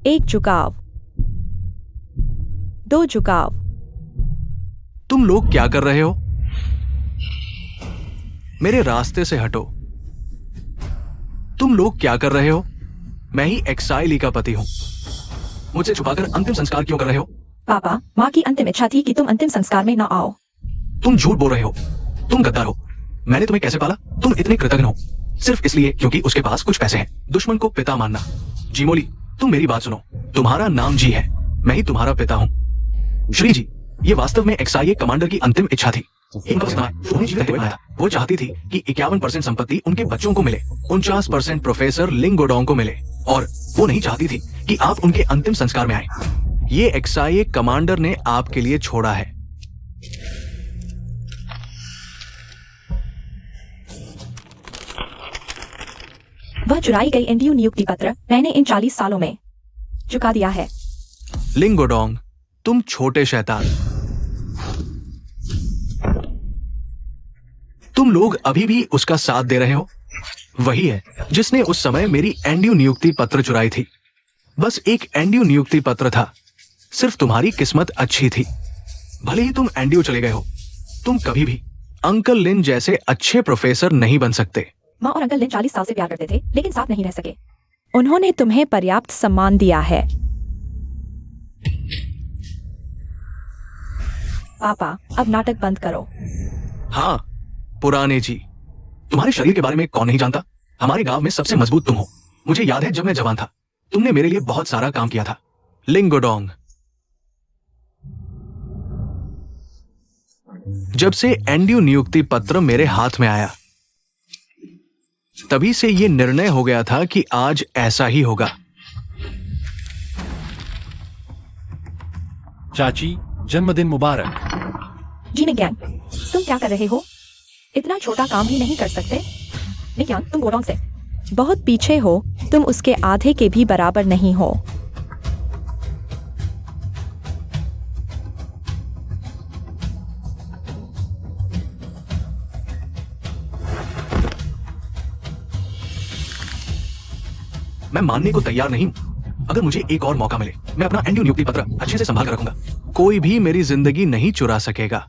एक झुकाव, दो झुकाव। तुम लोग क्या कर रहे हो? मेरे रास्ते से हटो। तुम लोग क्या कर रहे हो? मैं ही एक्साई ली का पति हूं। मुझसे छुपाकर अंतिम संस्कार क्यों कर रहे हो? पापा, माँ की अंतिम इच्छा थी कि तुम अंतिम संस्कार में न आओ। तुम झूठ बोल रहे हो। तुम गद्दार हो। मैंने तुम्हें कैसे पाला? तुम इतने कृतज्ञ हो सिर्फ इसलिए क्योंकि उसके पास कुछ पैसे हैं। दुश्मन को पिता मानना। जीमोली, तुम मेरी बात सुनो। तुम्हारा नाम जी है, मैं ही तुम्हारा पिता हूं। श्री जी, ये वास्तव में एक्साई कमांडर की अंतिम इच्छा थी। इनका इस्तेमाल उन्हें जीते हुए आया था। वो चाहती थी कि 51% संपत्ति उनके बच्चों को मिले, 49% प्रोफेसर लिंगोडोंग को मिले, और वो नहीं चाहती थी कि आप उनके अंतिम संस्कार में आए। ये एक्साई कमांडर ने आपके लिए छोड़ा है। वह चुराई गई एनडीयू नियुक्ति पत्र मैंने इन 40 सालों में चुका दिया है। लिंगोडोंग, तुम छोटे शैतान। तुम लोग अभी भी उसका साथ दे रहे हो। वही है जिसने उस समय मेरी एनडीयू नियुक्ति पत्र चुराई थी। बस एक एनडीयू नियुक्ति पत्र था। सिर्फ तुम्हारी किस्मत अच्छी थी। भले ही तुम एनडीयू चले गए हो, तुम कभी भी अंकल लिन जैसे अच्छे प्रोफेसर नहीं बन सकते। माँ और अंकल लिन 40 साल से प्यार करते थे, लेकिन साथ नहीं रह सके। उन्होंने तुम्हें पर्याप्त सम्मान दिया है। पापा, अब नाटक बंद करो। हाँ पुराने जी, तुम्हारे शरीर के बारे में कौन नहीं जानता? हमारे गांव में सबसे मजबूत तुम हो। मुझे याद है जब मैं जवान था, तुमने मेरे लिए बहुत सारा काम किया था। लिंगोडोंग, जब से एनडीयू नियुक्ति पत्र मेरे हाथ में आया, तभी से ये निर्णय हो गया था कि आज ऐसा ही होगा। चाची, जन्मदिन मुबारक। जी मिग्यांग, तुम क्या कर रहे हो? इतना छोटा काम भी नहीं कर सकते? मिग्यांग, तुम गोडोंग से बहुत पीछे हो। तुम उसके आधे के भी बराबर नहीं हो। मैं मानने को तैयार नहीं हूं। अगर मुझे एक और मौका मिले, मैं अपना एनडीयू नियुक्ति पत्र अच्छे से संभाल कर रखूंगा। कोई भी मेरी जिंदगी नहीं चुरा सकेगा।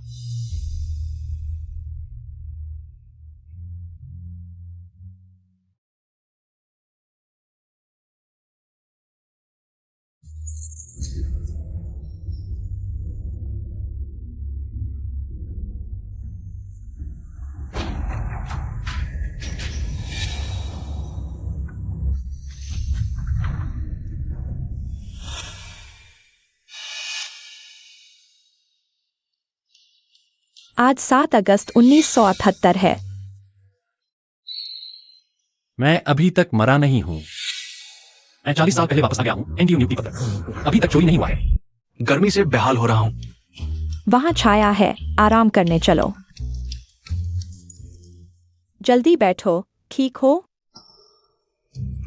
आज 7 अगस्त 1978 है। मैं अभी तक मरा नहीं हूं। मैं 40 साल पहले वापस आ गया हूं। एनडीयू नियुक्ति पत्र अभी तक चोरी नहीं हुआ है। गर्मी से बेहाल हो रहा हूं। वहां छाया है, आराम करने चलो। जल्दी बैठो, ठीक हो?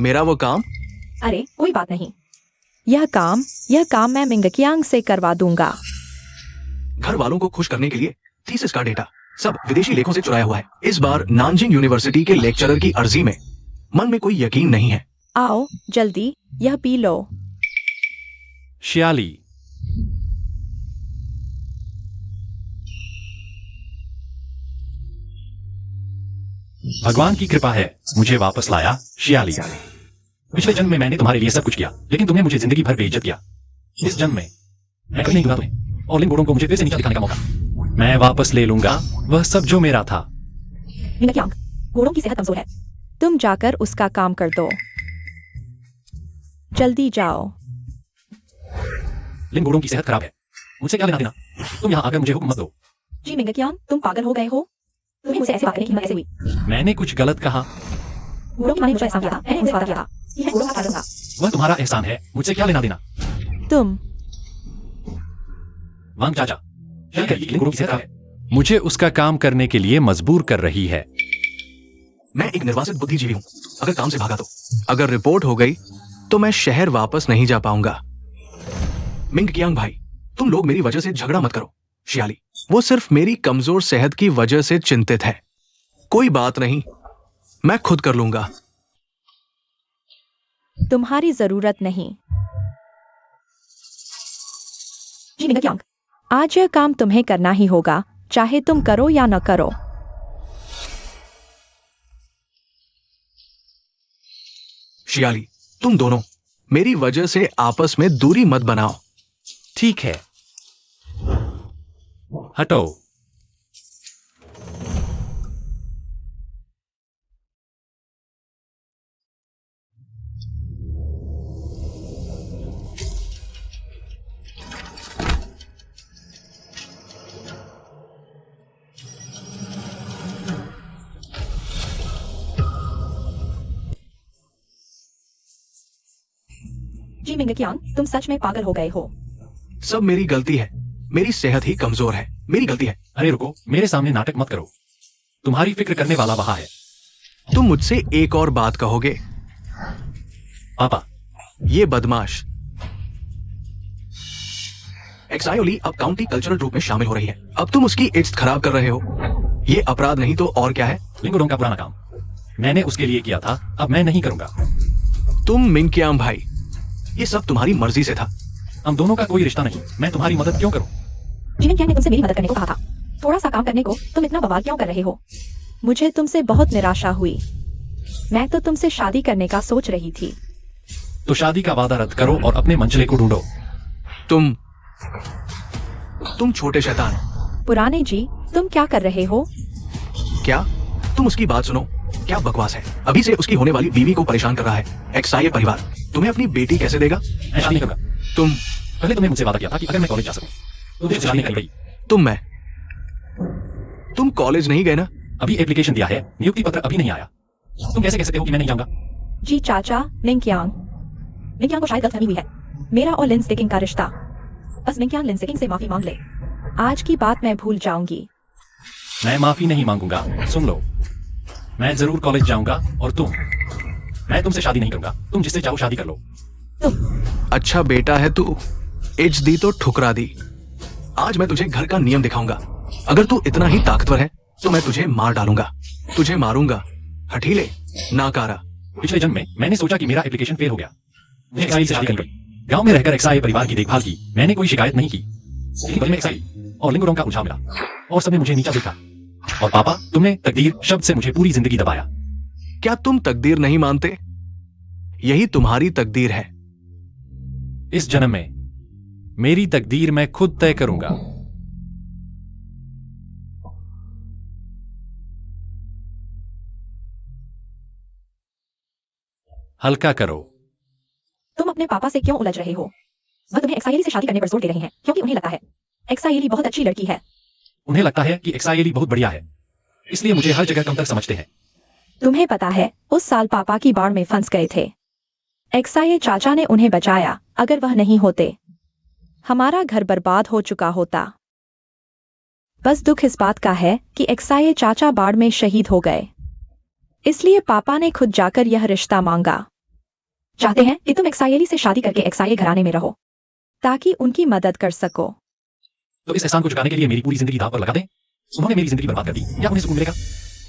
मेरा वो काम? अरे कोई बात नहीं। यह काम मैं मिंगकियांग से करवा दूंगा। घर वालों को खुश करने के लिए थीसिस का डेटा सब विदेशी लेखों से चुराया हुआ है। इस बार नानजिंग यूनिवर्सिटी के लेक्चरर की अर्जी में मन में कोई यकीन नहीं है। आओ जल्दी, यह पी लो। श्याली, भगवान की कृपा है मुझे वापस लाया। श्याली, पिछले जन्म में मैंने तुम्हारे लिए सब कुछ किया, लेकिन तुमने मुझे जिंदगी भर बेइज्जत किया। इस जन्म में मैं कभी नहीं दूंगा तुम्हें और लिंगोडोंग को मुझे फिर से नीचा दिखाने का मौका। मैं वापस ले लूंगा वह सब जो मेरा था। मिंगकियांग, गोडोंग की सेहत कमजोर है। तुम जाकर उसका काम कर दो। जल्दी जाओ। लिंगोडोंग की सेहत खराब है, मुझसे क्या लेना देना? तुम यहाँ आकर मुझे हुक्म मत दो। जी मिंगकियांग, तुम पागल हो गए हो? तुम्हें मुझसे ऐसे बात करने की हिम्मत कैसे हुई? मैंने कुछ गलत कहा? गोडोंग की मां ने मुझे एहसान किया था, मैंने उसे वादा किया था। यह गोडोंग का कारण था। वह तुम्हारा एहसान है, मुझसे क्या लेना देना? तुम वांग चाचा, क्या करिए, लिंगोडोंग की सेहत खराब है। मुझे उसका काम करने के लिए मजबूर कर रही है। मैं एक निर्वासित बुद्धिजीवी हूं। अगर काम से भागा तो, अगर रिपोर्ट हो गई तो मैं शहर वापस नहीं जा पाऊंगा। मिंगकियांग भाई, तुम लोग मेरी वजह से झगड़ा मत करो। श्याली, वो सिर्फ मेरी कमजोर सेहत की वजह से चिंतित है। कोई बात नहीं, मैं खुद कर लूंगा। तुम्हारी जरूरत नहीं। मिंगक्यांग, आज यह काम तुम्हें करना ही होगा, चाहे तुम करो या न करो। शियाली, तुम दोनों मेरी वजह से आपस में दूरी मत बनाओ। ठीक है, हटो। जी मिंगक्यांग, तुम सच में पागल हो गए हो। सब मेरी गलती है, मेरी सेहत ही कमजोर है, मेरी गलती है। अरे रुको, मेरे सामने नाटक मत करो। तुम्हारी फिक्र करने वाला वहां है। तुम मुझसे एक और बात कहोगे? पापा, ये बदमाश एक्सायोली अब काउंटी कल्चरल ग्रुप में शामिल हो रही है। अब तुम उसकी इज्जत खराब कर रहे हो। ये अपराध नहीं तो और क्या है? लिंगोडोंग का पुराना काम मैंने उसके लिए किया था, अब मैं नहीं करूंगा। तुम मिंगक्यांग भाई, ये सब तुम्हारी मर्जी से था। हम दोनों का कोई रिश्ता नहीं, मैं तुम्हारी मदद क्यों करूं? जी मिंगक्यांग ने तुमसे मेरी मदद करने को कहा था। थोड़ा सा काम करने को तुम इतना बवाल क्यों कर रहे हो? मुझे तुमसे बहुत निराशा हुई। मैं तो तुमसे शादी करने का सोच रही थी। तो शादी का वादा रद्द करो और अपने मंचले को ढूंढो। तुम छोटे शैतान। पुराने जी, तुम क्या कर रहे हो? क्या? तुम उसकी बात सुनो, क्या बकवास है। अभी से उसकी होने वाली बीवी को परेशान कर रहा है। एक्साई परिवार तुम्हें अपनी बेटी कैसे देगा? मैं शादी नहीं करूंगा। तुम पहले तुमने मुझसे वादा किया था कि अगर मैं कॉलेज जा सकूं तो मुझे शादी नहीं गई। तुम कॉलेज नहीं गए ना? अभी एप्लीकेशन दिया है, नियुक्ति पत्र अभी नहीं आया। तुम कैसे कह सकते हो कि मैं नहीं जाऊंगा? जी चाचा, मिंगक्यांग को शायद गलतफहमी हुई है। मेरा और लिन स्टिकिंग का रिश्ता। बस मिंगक्यांग लिन स्टिकिंग से माफी मांग ले। आज की बात मैं भूल जाऊंगी। मैं माफी नहीं मांगूंगा। सुन लो, मैं जरूर कॉलेज जाऊंगा और मैं तुमसे शादी नहीं करूंगा। तुम जिससे चाहो शादी कर लो। अच्छा बेटा है तू, इज्जत दी तो ठुकरा दी। आज मैं तुझे घर का नियम दिखाऊंगा। अगर तू इतना ही ताकतवर है तो मैं तुझे मार डालूंगा। तुझे मारूंगा, हठीले, नाकारा। पिछले जन्म में मैंने सोचा कि मेरा एप्लीकेशन फेल हो गया। मुझे एक्साई से शादी करनी पड़ी। गांव में रहकर एक्साई परिवार की देखभाल की, मैंने कोई शिकायत नहीं की। लेकिन बदले में एक्साई और लिंगोडोंग का उलझाव मिला और सबने मुझे नीचा देखा। और पापा, तुमने तकदीर शब्द से मुझे पूरी जिंदगी दबाया। क्या तुम तकदीर नहीं मानते? यही तुम्हारी तकदीर है। इस जन्म में मेरी तकदीर मैं खुद तय करूंगा। हल्का करो। तुम अपने पापा से क्यों उलझ रहे हो? वह तुम्हें एक्साइली से शादी करने पर जोर दे रहे हैं क्योंकि उन्हें लगता है एक्साइली बहुत अच्छी लड़की है। उन्हें लगता है कि एक्साइली बहुत बढ़िया है, इसलिए मुझे हर जगह कमतर समझते हैं। तुम्हें पता है, उस साल पापा की बाढ़ में फंस गए थे। एक्साई चाचा ने उन्हें बचाया। अगर वह नहीं होते, हमारा घर बर्बाद हो चुका होता। बस दुख इस बात का है कि एक्साई चाचा बाढ़ में शहीद हो गए। इसलिए पापा ने खुद जाकर यह रिश्ता मांगा। चाहते हैं कि तुम एक्साइली से शादी करके एक्साई घराने में रहो ताकि उनकी मदद कर सको। तो इस एहसान को चुकाने के लिए मेरी पूरी जिंदगी दांव पर लगा दें? उन्होंने मेरी जिंदगी बर्बाद कर दी, क्या उन्हें सुकून मिलेगा?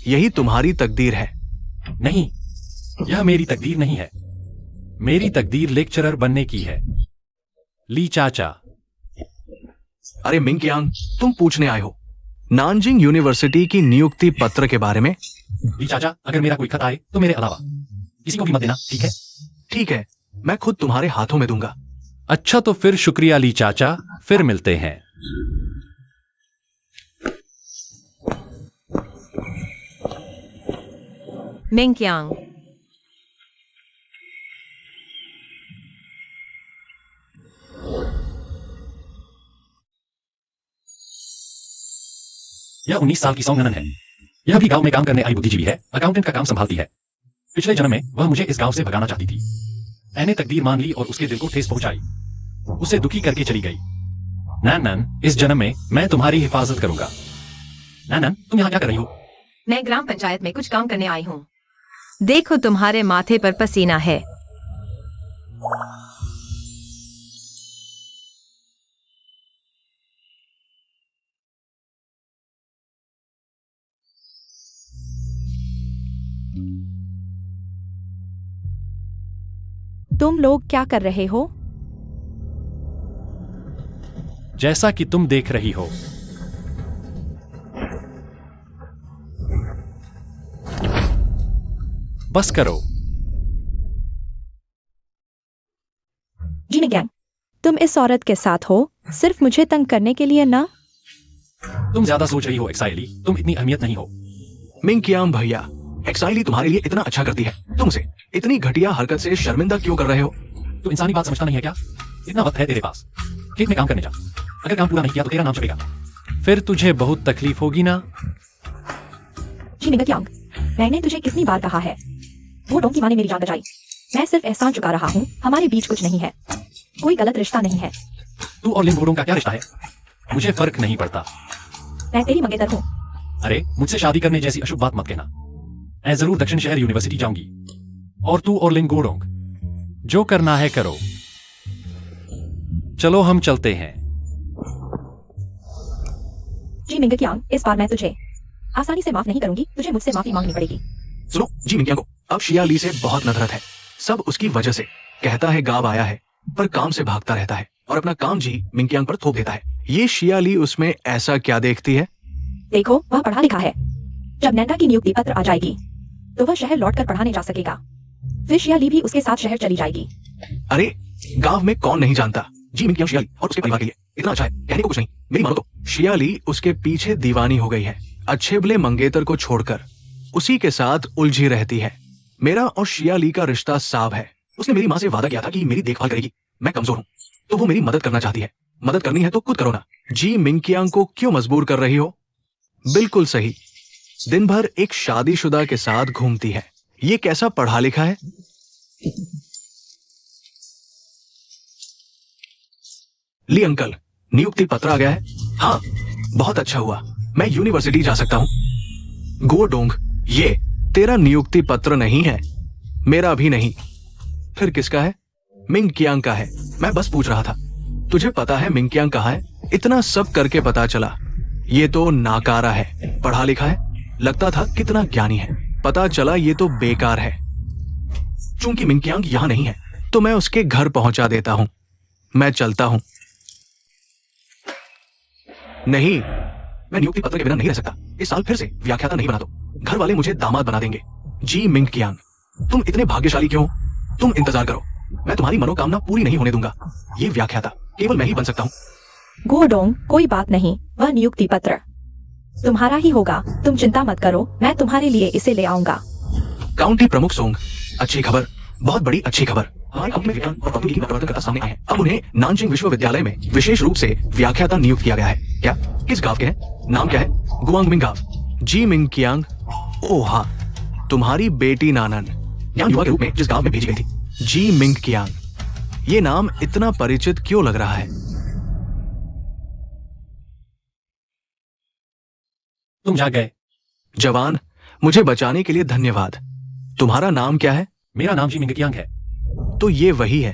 यही तुम्हारी तकदीर है। नहीं, यह मेरी तकदीर नहीं है। मेरी तकदीर लेक्चरर बनने की है। ली चाचा। अरे मिंगक्यांग, तुम पूछने आए हो नानजिंग यूनिवर्सिटी की नियुक्ति पत्र के बारे में? ली चाचा, अगर मेरा कोई खत आए तो मेरे अलावा किसी को भी मत देना, ठीक है? ठीक है, मैं खुद तुम्हारे हाथों में दूंगा। अच्छा तो फिर शुक्रिया ली चाचा, फिर मिलते हैं। मिंगक्यांग, यह 19 साल की सौंगनन है। यह भी गांव में काम करने आई बुद्धिजीवी है, अकाउंटेंट का काम संभालती है। पिछले जन्म में वह मुझे इस गांव से भगाना चाहती थी। मैंने तकदीर मान ली और उसके दिल को ठेस पहुंचाई, उसे दुखी करके चली गई। नैनन, इस जन्म में मैं तुम्हारी हिफाजत करूंगा। नैनन, तुम यहाँ क्या कर रही हो? मैं ग्राम पंचायत में कुछ काम करने आई हूँ। देखो, तुम्हारे माथे पर पसीना है। तुम लोग क्या कर रहे हो? जैसा कि तुम देख रही हो। बस करो। जी मिंगयांग, तुम इस औरत के साथ हो सिर्फ मुझे तंग करने के लिए ना? तुम ज्यादा सोच रही हो एक्साइली, तुम इतनी अहमियत नहीं हो। मिंगकियांग भैया, एक्साइली तुम्हारे लिए इतना अच्छा करती है, तुम उसे इतनी घटिया हरकत से शर्मिंदा क्यों कर रहे हो? तो इंसानी बात समझता नहीं है क्या? इतना वक्त है तेरे पास, खेत में काम करने जा। अगर काम पूरा नहीं किया तो तेरा नाम छपेगा। फिर तुझे बहुत तकलीफ होगी ना? जी मिंगयांग, मैंने तुझे कितनी बार कहा है, वो डोंग की माँ ने मेरी जान बचाई। मैं सिर्फ एहसान चुका रहा हूँ, हमारे बीच कुछ नहीं है, कोई गलत रिश्ता नहीं है। तू और लिन गोडोंग का क्या रिश्ता है? मुझे फर्क नहीं पड़ता। मैं तेरी मंगेतर हूँ। अरे मुझसे शादी करने जैसी अशुभ बात मत कहना। मैं जरूर दक्षिण शहर यूनिवर्सिटी जाऊंगी और तू और लिन गोडोंग जो करना है करो। चलो हम चलते हैं। जी मिंगयांग, इस बार मैं तुझे आसानी से माफ नहीं करूंगी, तुझे मुझसे माफी मांगनी पड़ेगी। सुनो जी मिंगयांग को अब शिया ली से बहुत नफरत है, सब उसकी वजह से। कहता है गांव आया है पर काम से भागता रहता है और अपना काम जी मिंगयांग पर थोप देता है। ये शिया ली उसमें ऐसा क्या देखती है? देखो, वह पढ़ा लिखा है। जब नैना की नियुक्ति पत्र आ जाएगी तो वह शहर लौटकर पढ़ाने जा सकेगा। फिर शिया ली भी उसके साथ शहर चली जाएगी। अरे गांव में कौन नहीं जानता जी मिंगयांग शिया ली और उसके परिवार के लिए इतना अच्छा है, कहने को कुछ नहीं। मेरी मानो तो शिया ली उसके पीछे दीवानी हो गई है, अच्छे भले मंगेतर को छोड़कर उसी के साथ उलझी रहती है। मेरा और शिया ली का रिश्ता साफ है। उसने मेरी माँ से वादा किया था कि मेरी देखभाल करेगी। मैं कमजोर हूँ तो वो मेरी मदद करना चाहती है। मदद करनी है तो खुद करो ना। जी मिंगयांग को क्यों मजबूर कर रही हो? बिल्कुल सही, दिन भर एक शादीशुदा के साथ घूमती है। ये कैसा पढ़ा लिखा है? ली अंकल, नियुक्ति पत्र आ गया है। हाँ, बहुत अच्छा हुआ, मैं यूनिवर्सिटी जा सकता हूँ। गोडोंग, ये तेरा नियुक्ति पत्र नहीं है, मेरा भी नहीं। फिर किसका है? मिंगयांग का है। मैं बस पूछ रहा था। तुझे पता है मिंगयांग कहाँ है? इतना सब करके पता चला ये तो नाकारा है, पढ़ा लिखा है, लगता था कितना ज्ञानी है, पता चला ये तो बेकार है। चूंकि मिंगयांग यहां नहीं है तो मैं उसके घर पहुंचा देता हूं। मैं चलता हूं। नहीं, मैं नियुक्ति पत्र के बिना नहीं रह सकता। इस साल फिर से व्याख्याता नहीं बना दो, घर वाले मुझे दामाद बना देंगे। जी मिंगयांग, तुम इतने भाग्यशाली क्यों? तुम इंतजार करो, मैं तुम्हारी मनोकामना पूरी नहीं होने दूंगा। ये व्याख्याता केवल मैं ही बन सकता हूँ। गोडोंग, कोई बात नहीं, वह नियुक्ति पत्र तुम्हारा ही होगा, तुम चिंता मत करो, मैं तुम्हारे लिए इसे ले आऊंगा। काउंटी प्रमुख सोंग, अच्छी खबर, बहुत बड़ी अच्छी खबर। हमारे कंपनी में विज्ञान और प्रौद्योगिकी में परिवर्तनकर्ता सामने आए हैं। अब उन्हें नानजिंग विश्वविद्यालय में विशेष रूप से व्याख्याता नियुक्त किया गया है। क्या? किस गांव के हैं? नाम क्या है? गुआंगमिंग गांव। जी मिंगयांग, ओह हाँ, तुम्हारी बेटी नानन यहाँ युवा के रूप में जिस गांव में भेजी गई थी। जी मिंगयांग, ये नाम इतना परिचित क्यों लग रहा है? तुम जाग गए। जवान, मुझे बचाने के लिए धन्यवाद। तुम्हारा नाम क्या है? मेरा नाम जी मिंगयांग है। तो ये वही है।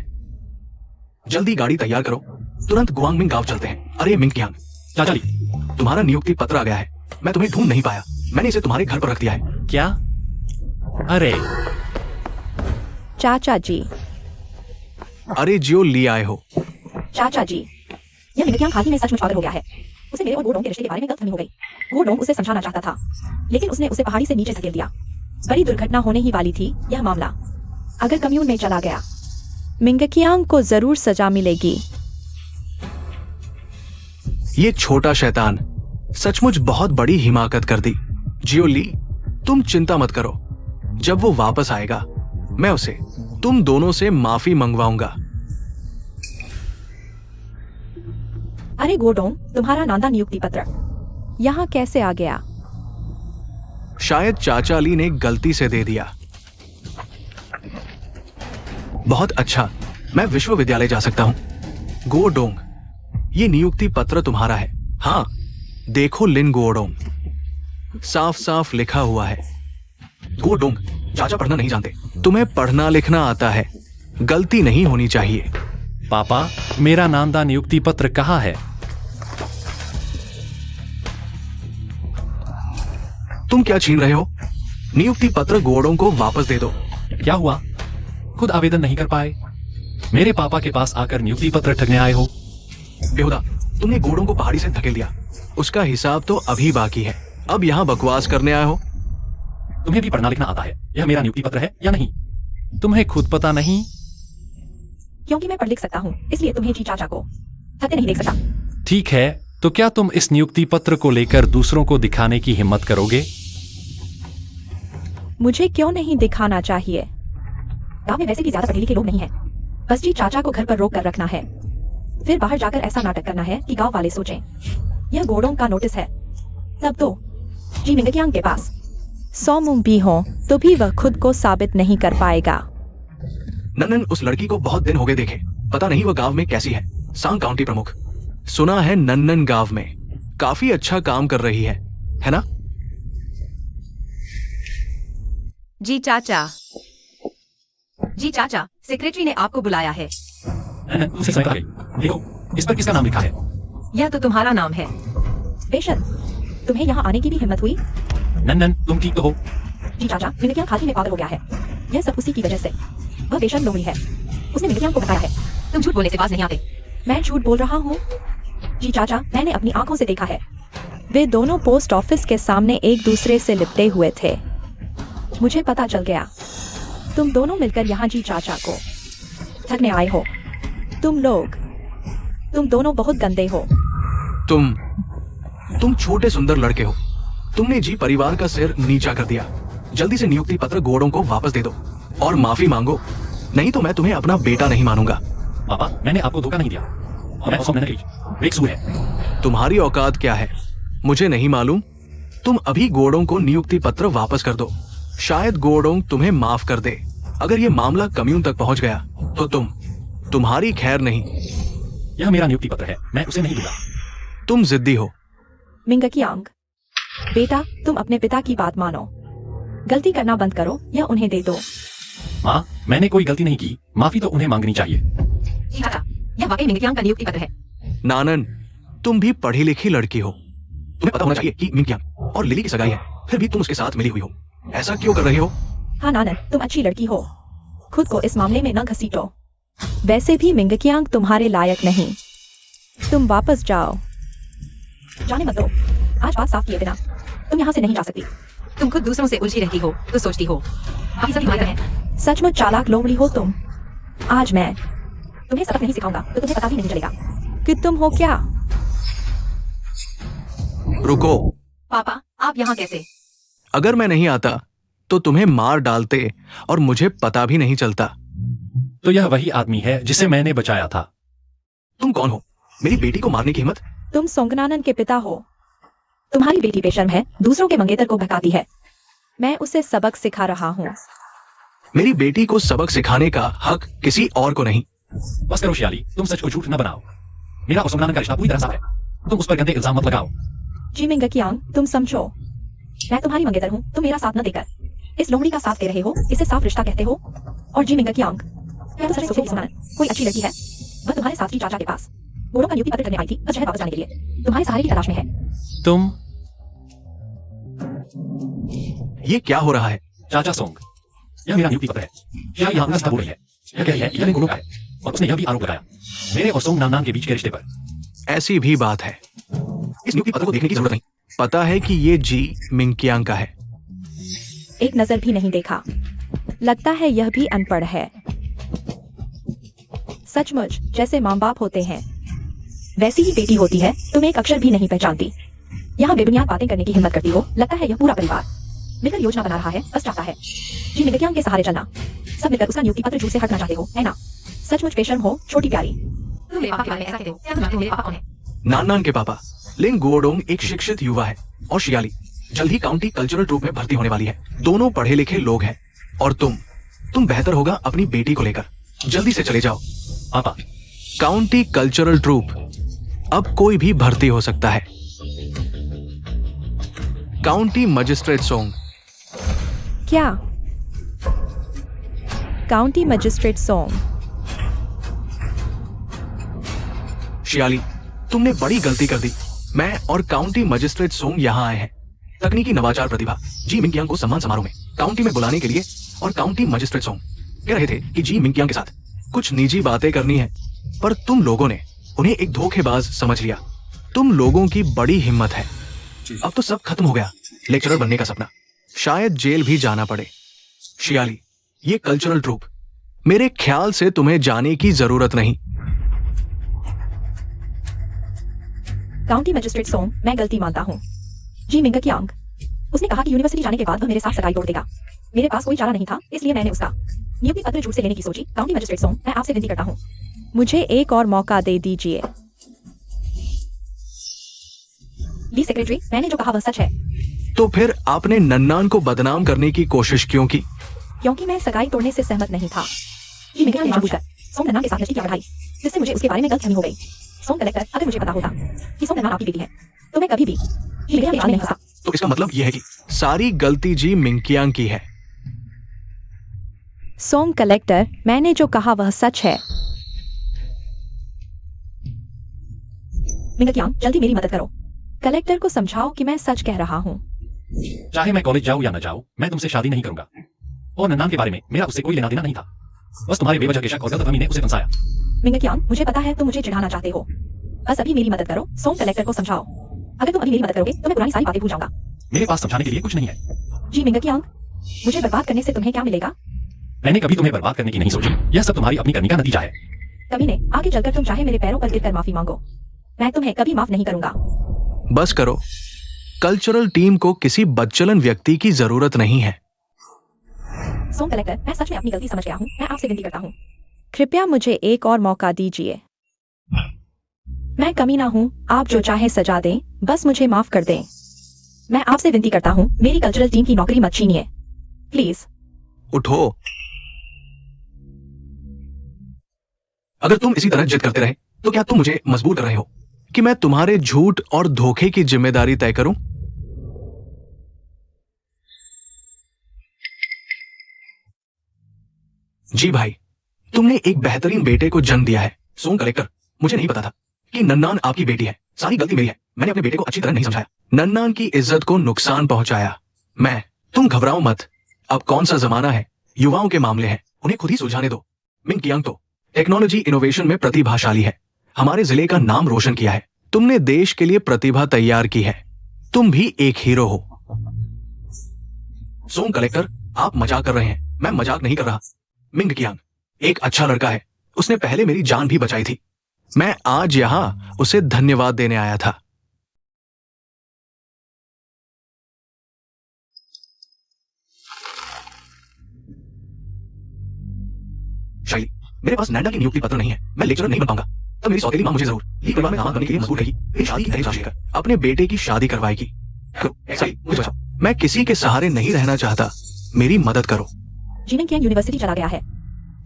जल्दी गाड़ी तैयार करो, तुरंत गुआंगमिंग गांव चलते हैं। अरे मिंगयांग, चाचा जी, तुम्हारा नियुक्ति पत्र आ गया है। मैं तुम्हें ढूंढ नहीं पाया, मैंने इसे तुम्हारे घर पर रख दिया है। क्या? अरे चाचा जी। अरे जो ली आए हो। चाचा जी, यह मिंगयांग हाल ही में सचमुच पागल हो गया है। उसे मेरे और गोडोंग के रिश्ते के बारे में गलतफहमी हो गई। गोडोंग उसे समझाना चाहता था, लेकिन उसने उसे पहाड़ी से नीचे धकेल दिया। बड़ी दुर्घटना होने ही वाली थी यह मामला अगर कम्यून में चला गया। मिंगयांग को जरूर सजा मिलेगी। ये छोटा शैतान सचमुच बहुत बड़ी हिमाकत कर दी। जियो ली, तुम चिंता मत करो, जब वो वापस आएगा मैं उसे तुम दोनों से माफी मंगवाऊंगा। अरे गोडोंग, तुम्हारा नांदा नियुक्ति पत्र यहाँ कैसे आ गया? शायद चाचा ली ने गलती से दे दिया। बहुत अच्छा, मैं विश्वविद्यालय जा सकता हूं। गोडोंग, ये नियुक्ति पत्र तुम्हारा है। हाँ, देखो लिन गोडोंग, साफ साफ लिखा हुआ है। गोडोंग, चाचा पढ़ना नहीं जानते, तुम्हें पढ़ना लिखना आता है, गलती नहीं होनी चाहिए। पापा, मेरा नामदा नियुक्ति पत्र कहाँ है? तुम क्या छीन रहे हो? नियुक्ति पत्र गोडोंग को वापस दे दो। क्या हुआ? खुद आवेदन नहीं कर पाए? मेरे पापा के पास आकर नियुक्ति पत्र ठगने आए हो? बेहुदा, तुमने घोड़ों को पहाड़ी से धकेल दिया। उसका हिसाब तो अभी बाकी है। अब यहाँ बकवास करने आए हो? तुम्हें भी पढ़ना लिखना आता है? यह मेरा नियुक्ति पत्र है या नहीं? तुम्हें खुद पता नहीं? क्योंकि मैं पढ़ लिख सकता हूँ, इसलिए तुम्हें जी चाचा को थकते नहीं देख सकता। ठीक है, तो क्या तुम इस नियुक्ति पत्र को लेकर दूसरों को दिखाने की हिम्मत करोगे? मुझे क्यों नहीं दिखाना चाहिए? गांव में वैसे भी ज्यादा पढ़े लिखे लोग नहीं हैं। बस जी चाचा को घर पर रोक कर रखना है, फिर बाहर जाकर ऐसा नाटक करना है कि गांव वाले सोचें यह घोड़ों का नोटिस है। तब तो जी मिंगकियांग के पास 100 मुंह भी हो तो भी वह खुद को साबित नहीं कर पाएगा। नन्नन उस लड़की को बहुत दिन हो गए देखे। पता नहीं वह गांव में कैसी है। सांग काउंटी प्रमुख। सुना है नन्नन गांव में काफी अच्छा काम कर रही है ना? जी चाचा, जी चाचा, सेक्रेटरी ने आपको बुलाया है। उसे समय आ गई। देखो, इस पर किसका नाम लिखा है? यह तो तुम्हारा नाम है। बेशन, तुम्हें यहाँ आने की भी हिम्मत हुई? नन्नन, तुम ठीक तो हो? जी चाचा, मिंगकियांग हाल ही में पागल हो गया है। यह सब उसी की वजह से। वह बेशन लोमड़ी है। उसने मिंगकियांग को बताया है। तुम झूठ बोलने से बाज नहीं आते। मैं झूठ बोल रहा हूँ? जी चाचा, मैंने अपनी आंखों से देखा है। वे दोनों पोस्ट ऑफिस के सामने एक दूसरे से लिपटे हुए थे। मुझे पता चल गया। तुम दोनों मिलकर यहाँ जी चाचा को ठगने आए हो। तुम दोनों बहुत गंदे हो। तुम छोटे सुंदर लड़के हो। तुमने जी परिवार का सिर नीचा कर दिया। जल्दी से नियुक्ति पत्र घोड़ों को वापस दे दो और माफी मांगो, नहीं तो मैं तुम्हें अपना बेटा नहीं मानूंगा। पापा, मैंने आपको धोखा नहीं दिया और मैं उसमें नहीं, बेकसूर है। तुम्हारी औकात क्या है मुझे नहीं मालूम। तुम अभी घोड़ों को नियुक्ति पत्र वापस कर दो, शायद घोड़ों तुम्हें माफ कर दे। अगर ये मामला कम्यून तक पहुंच गया तो तुम्हारी खैर नहीं। यह मेरा नियुक्ति पत्र है, मैं उसे नहीं दूंगा। तुम जिद्दी हो। मिंगकियांग, बेटा, तुम अपने पिता की बात मानो। गलती करना बंद करो, यह उन्हें दे दो। माँ, मैंने कोई गलती नहीं की, माफी तो उन्हें मांगनी चाहिए। जी चाचा, यह वाकई मिंगकियांग का नियुक्ति पत्र है। नानन, तुम भी पढ़ी लिखी लड़की हो। तुम्हें पता होना चाहिए कि मिंगकियांग और लिली की सगाई है, फिर भी तुम उसके साथ मिली हुई हो। ऐसा क्यों कर रही हो? हाँ नानन, तुम अच्छी लड़की हो। खुद को इस मामले में न घसीटो। वैसे भी मिंगकियांग तुम्हारे लायक नहीं। तुम वापस जाओ। जाने मत दो। आज बात साफ किए बिना तुम यहाँ से नहीं जा सकती। तुम खुद दूसरों से उलझी रहती हो तो सोचती हो बाकी सब तुम्हारे है। सचमुच चालाक लोमड़ी हो तुम। आज मैं तुम्हें सबक नहीं सिखाऊंगा तो तुम्हें पता भी नहीं चलेगा कि तुम हो क्या। रुको। पापा, आप यहाँ कैसे? अगर मैं नहीं आता तो तुम्हें मार डालते और मुझे पता भी नहीं चलता। तो यह वही आदमी है जिसे मैंने बचाया था। तुम कौन हो? मेरी बेटी को मारने की हिम्मत? तुम सोंगनानन के पिता हो। तुम्हारी बेटी बेशर्म है, दूसरों के मंगेतर को भगाती है। मैं उसे सबक सिखा रहा हूँ। मेरी बेटी को सबक सिखाने का हक किसी और को नहीं। बस करो शियाली, तुम सच को झूठ न बनाओ। मेरा और सोंगनानन का रिश्ता पूरी तरह साफ है। तुम उस पर गंदे इल्जाम मत लगाओ। जी मिंगकियांग, तुम समझो, मैं तुम्हारी मंगेतर हूँ। तुम मेरा साथ न देकर इस लोमड़ी का साथ दे रहे हो, इसे साफ रिश्ता कहते हो। और जी मिंगकियांग, मैं तो सच सोचेगी सोनान कोई अच्छी लड़की है। वह तुम्हारे साथ ही चाचा के पास घोड़ों का नियुक्ति पत्र करने आई थी, बस शहर वापस जाने के लिए तुम्हारे सहारे की तलाश में है। तुम ये क्या हो रहा है? चाचा सोंग, यह मेरा नियुक्ति पत्र है। शियाली यहाँ बोल रही है। यह कह रही है यह घोड़ों का है और उसने यह भी आरोप लगाया मेरे और सोंग नाम के बीच के रिश्ते पर। ऐसी भी बात है। इस नियुक्ति पत्र को देखने की जरूरत नहीं। पता है कि ये जी मिंगकियांग का है। एक नजर भी नहीं देखा। लगता है यह भी अनपढ़ है। सचमुच जैसे माँ बाप होते हैं वैसी ही बेटी होती है। तुम एक अक्षर भी नहीं पहचानती, यहाँ बेबुनियाद बातें करने की हिम्मत करती हो। लगता है यह पूरा परिवार मिलकर योजना बना रहा है, बस चाहता है जी मिंगकियांग के सहारे चलना। सब मिलकर उसका नियुक्ति पत्र झूठ से हटना चाहते हो, है ना? सचमुच बेशर्म हो, छोटी प्यारी। तुम मेरे पापा के बारे में ऐसा कहते हो? क्या तुम जानते हो मेरे पापा कौन है? नान के पापा लिंग गोडोंग एक शिक्षित युवा है और शियाली जल्द ही काउंटी कल्चरल ट्रूप में भर्ती होने वाली है। दोनों पढ़े लिखे लोग हैं और तुम बेहतर होगा अपनी बेटी को लेकर जल्दी से चले जाओ। पापा, काउंटी कल्चरल ट्रूप, अब कोई भी भर्ती हो सकता है। County magistrate Song. क्या? County magistrate Song? शियाली, तुमने बड़ी गलती कर दी। मैं और काउंटी मजिस्ट्रेट सोंग यहाँ आए हैं तकनीकी नवाचार प्रतिभा जी मिंगकियांग को सम्मान समारोह में काउंटी में बुलाने के लिए। और काउंटी मजिस्ट्रेट सोंग कह रहे थे कि जी मिंगकियांग के साथ कुछ निजी बातें करनी है, पर तुम लोगों ने उन्हें एक धोखेबाज समझ लिया। तुम लोगों की बड़ी हिम्मत है। अब तो सब खत्म हो गया, लेक्चरर बनने का सपना। शायद जेल भी जाना पड़े। शियाली, ये कल्चरल ट्रूप, मेरे ख्याल से तुम्हें जाने की जरूरत नहीं। काउंटी मजिस्ट्रेट सोंग, मैं गलती मानता हूँ। जी मिंग कियांग, उसने कहा कि यूनिवर्सिटी जाने के बाद वह मेरे साथ सगाई तोड़ देगा। मेरे पास कोई चारा नहीं था, इसलिए मैंने उसका नियुक्ति पत्र झूठ से लेने की सोची। काउंटी मजिस्ट्रेट सोंग, मैं आपसे विनती करता हूँ, मुझे एक और मौका दे दीजिए। ली सेक्रेटरी, मैंने जो कहा वह सच है। तो फिर आपने नन्नान को बदनाम करने की कोशिश क्यों की? क्योंकि मैं सगाई तोड़ने से सहमत नहीं था। जी मिंग ने जानबूझकर सोंग नन्नान के साथ नजदीकी बढ़ाई, जिससे मुझे उसके बारे में गलतफहमी हो गई। सोंग कलेक्टर, अगर मुझे पता होता कि सोंग नन्नान आपकी बेटी है, तो मैं कभी भी जी मिंग नहीं फंसा। तो इसका मतलब यह है कि सारी गलती जी मिंकियांग की है। सोंग कलेक्टर, मैंने जो कहा वह सच है। मिंग कियांग, जल्दी मेरी मदद करो। कलेक्टर को समझाओ कि मैं सच कह रहा हूँ। चाहे मैं कॉलेज जाऊं या न जाऊं, मैं तुमसे शादी नहीं करूंगा। और नन्नान के बारे में मेरा उससे कोई लेना देना नहीं था। बस तुम्हारे बेवजह के शक और गलतफहमी ने उसे फंसाया। मिंग कियांग, मुझे पता है तुम मुझे चिढ़ाना चाहते हो। बस अभी मेरी मदद करो। सोंग कलेक्टर को समझाओ। अगर तुम अभी मेरी मदद करोगे तो मैं पुरानी सारी बातें भूल जाऊंगा। मेरे पास समझाने के लिए कुछ नहीं है। जी मिंग कियांग, मुझे बर्बाद करने से तुम्हें क्या मिलेगा? मैंने कभी तुम्हें बर्बाद करने की नहीं सोची। यह सब तुम्हारी अपनी करनी का नतीजा है। कमीने, आगे चलकर तुम चाहे मेरे पैरों पर गिरकर माफी मांगो, मैं तुम्हें कभी माफ नहीं करूंगा। बस करो। कल्चरल टीम को किसी बदचलन व्यक्ति की जरूरत नहीं है। सोंग कलेक्टर, मैं सच में अपनी गलती समझ गया हूँ। मैं आपसे विनती करता हूँ, कृपया मुझे एक और मौका दीजिए। मैं कमीना हूँ, आप जो चाहे सजा दें, बस मुझे माफ कर दें। मैं आपसे विनती करता हूँ, मेरी कल्चरल टीम की नौकरी मत छीनिए, प्लीज। उठो। अगर तुम इसी तरह जिद करते रहे तो क्या तुम मुझे मजबूर कर रहे हो कि मैं तुम्हारे झूठ और धोखे की जिम्मेदारी तय करूं? जी भाई, तुमने एक बेहतरीन बेटे को जन्म दिया है। सोंग कलेक्टर, मुझे नहीं पता था कि नन्नान आपकी बेटी है। सारी गलती मेरी है। मैंने अपने बेटे को अच्छी तरह नहीं समझाया। नन्नान की इज्जत को नुकसान पहुंचाया। तुम घबराओ मत। अब कौन सा जमाना है, युवाओं के मामले हैं, उन्हें खुद ही सुलझाने दो। मिंग कियांग तो टेक्नोलॉजी इनोवेशन में प्रतिभाशाली है, हमारे जिले का नाम रोशन किया है। तुमने देश के लिए प्रतिभा तैयार की है। तुम भी एक हीरो हो। सोंग कलेक्टर, आप मजाक कर रहे हैं। मैं मजाक नहीं कर रहा। मिंग कियांग एक अच्छा लड़का है। उसने पहले मेरी जान भी बचाई थी। मैं आज यहां उसे धन्यवाद देने आया था। शैली, मेरे पास नैंडा की नियुक्ति पत्र नहीं है। मैं लेक्चरर नहीं बन पाऊंगा। तब मेरी सौतेली मां मुझे जरूर ली परिवार में दामाद बनने के लिए मजबूर रहेगी। मेरी शादी की तैयारी कर अपने बेटे की शादी करवाएगी। शैली, मुझे बचाओ। मैं किसी के सहारे नहीं रहना चाहता। मेरी मदद करो। जी मिंग कियांग यूनिवर्सिटी चला गया है।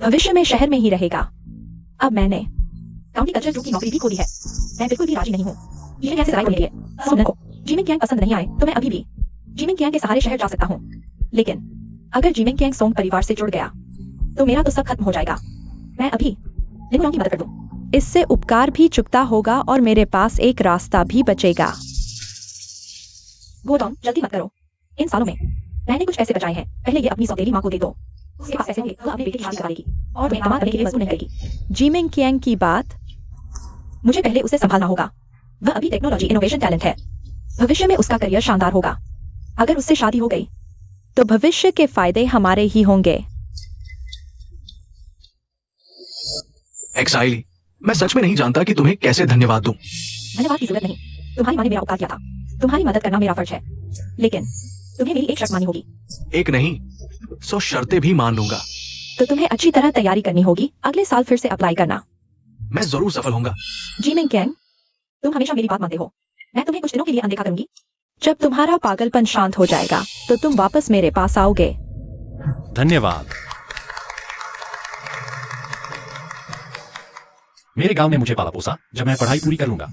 भविष्य में शहर में ही रहेगा। अब मैंने काउंटी कल्चरल ट्रूप की नौकरी भी खो दी है। मैं बिल्कुल भी राजी नहीं हूँ जी मिंग कियांग से लड़ाई करने के लिए। सुनने को जी मिंग कियांग पसंद नहीं आए तो मैं अभी भी जी मिंग कियांग के सहारे शहर जा सकता हूँ। लेकिन अगर जी मिंग कियांग सोंग परिवार से जुड़ गया तो मेरा तो सब खत्म हो जाएगा। मैं अभी लिंगुआंग की मदद कर दूं। इससे उपकार भी चुकता होगा और मेरे पास एक रास्ता भी बचेगा। गोदोंग, जल्दी मत करो। इन सालों में मैंने कुछ पैसे बचाए हैं। पहले ये अपनी सौतेली मां को दे दो। उसके पास पैसे होंगे, वह अपने बेटे की शादी करा लेगी और तुम्हें दामाद बनने के लिए मजबूर नहीं करेगी। जी मिंग कियांग की बात मुझे पहले उसे संभालना होगा। वह अभी टेक्नोलॉजी इनोवेशन टैलेंट है। भविष्य में उसका करियर शानदार होगा। अगर उससे शादी हो गई तो भविष्य के फायदे हमारे ही होंगे। एक्साइली, मैं सच में नहीं जानता कि तुम्हें कैसे धन्यवाद दूं। धन्यवाद की जरूरत नहीं। तुम्हारी मां ने मेरा उपकार किया था। तुम्हारी मदद करना मेरा फर्ज है। लेकिन तुम्हें मेरी एक शर्त माननी होगी। एक नहीं, 100 शर्तें भी मान लूंगा। तो तुम्हें अच्छी तरह तैयारी करनी होगी। अगले साल फिर से अप्लाई करना। मैं जरूर सफल होऊंगा। जी मिंग कियांग, तुम हमेशा मेरी बात मानते हो। मैं तुम्हें कुछ दिनों के लिए अनदेखा करूंगी। जब तुम्हारा पागलपन शांत हो जाएगा तो तुम वापस मेरे पास आओगे। धन्यवाद। मेरे गांव ने मुझे पाला पोसा। जब मैं पढ़ाई पूरी कर लूंगा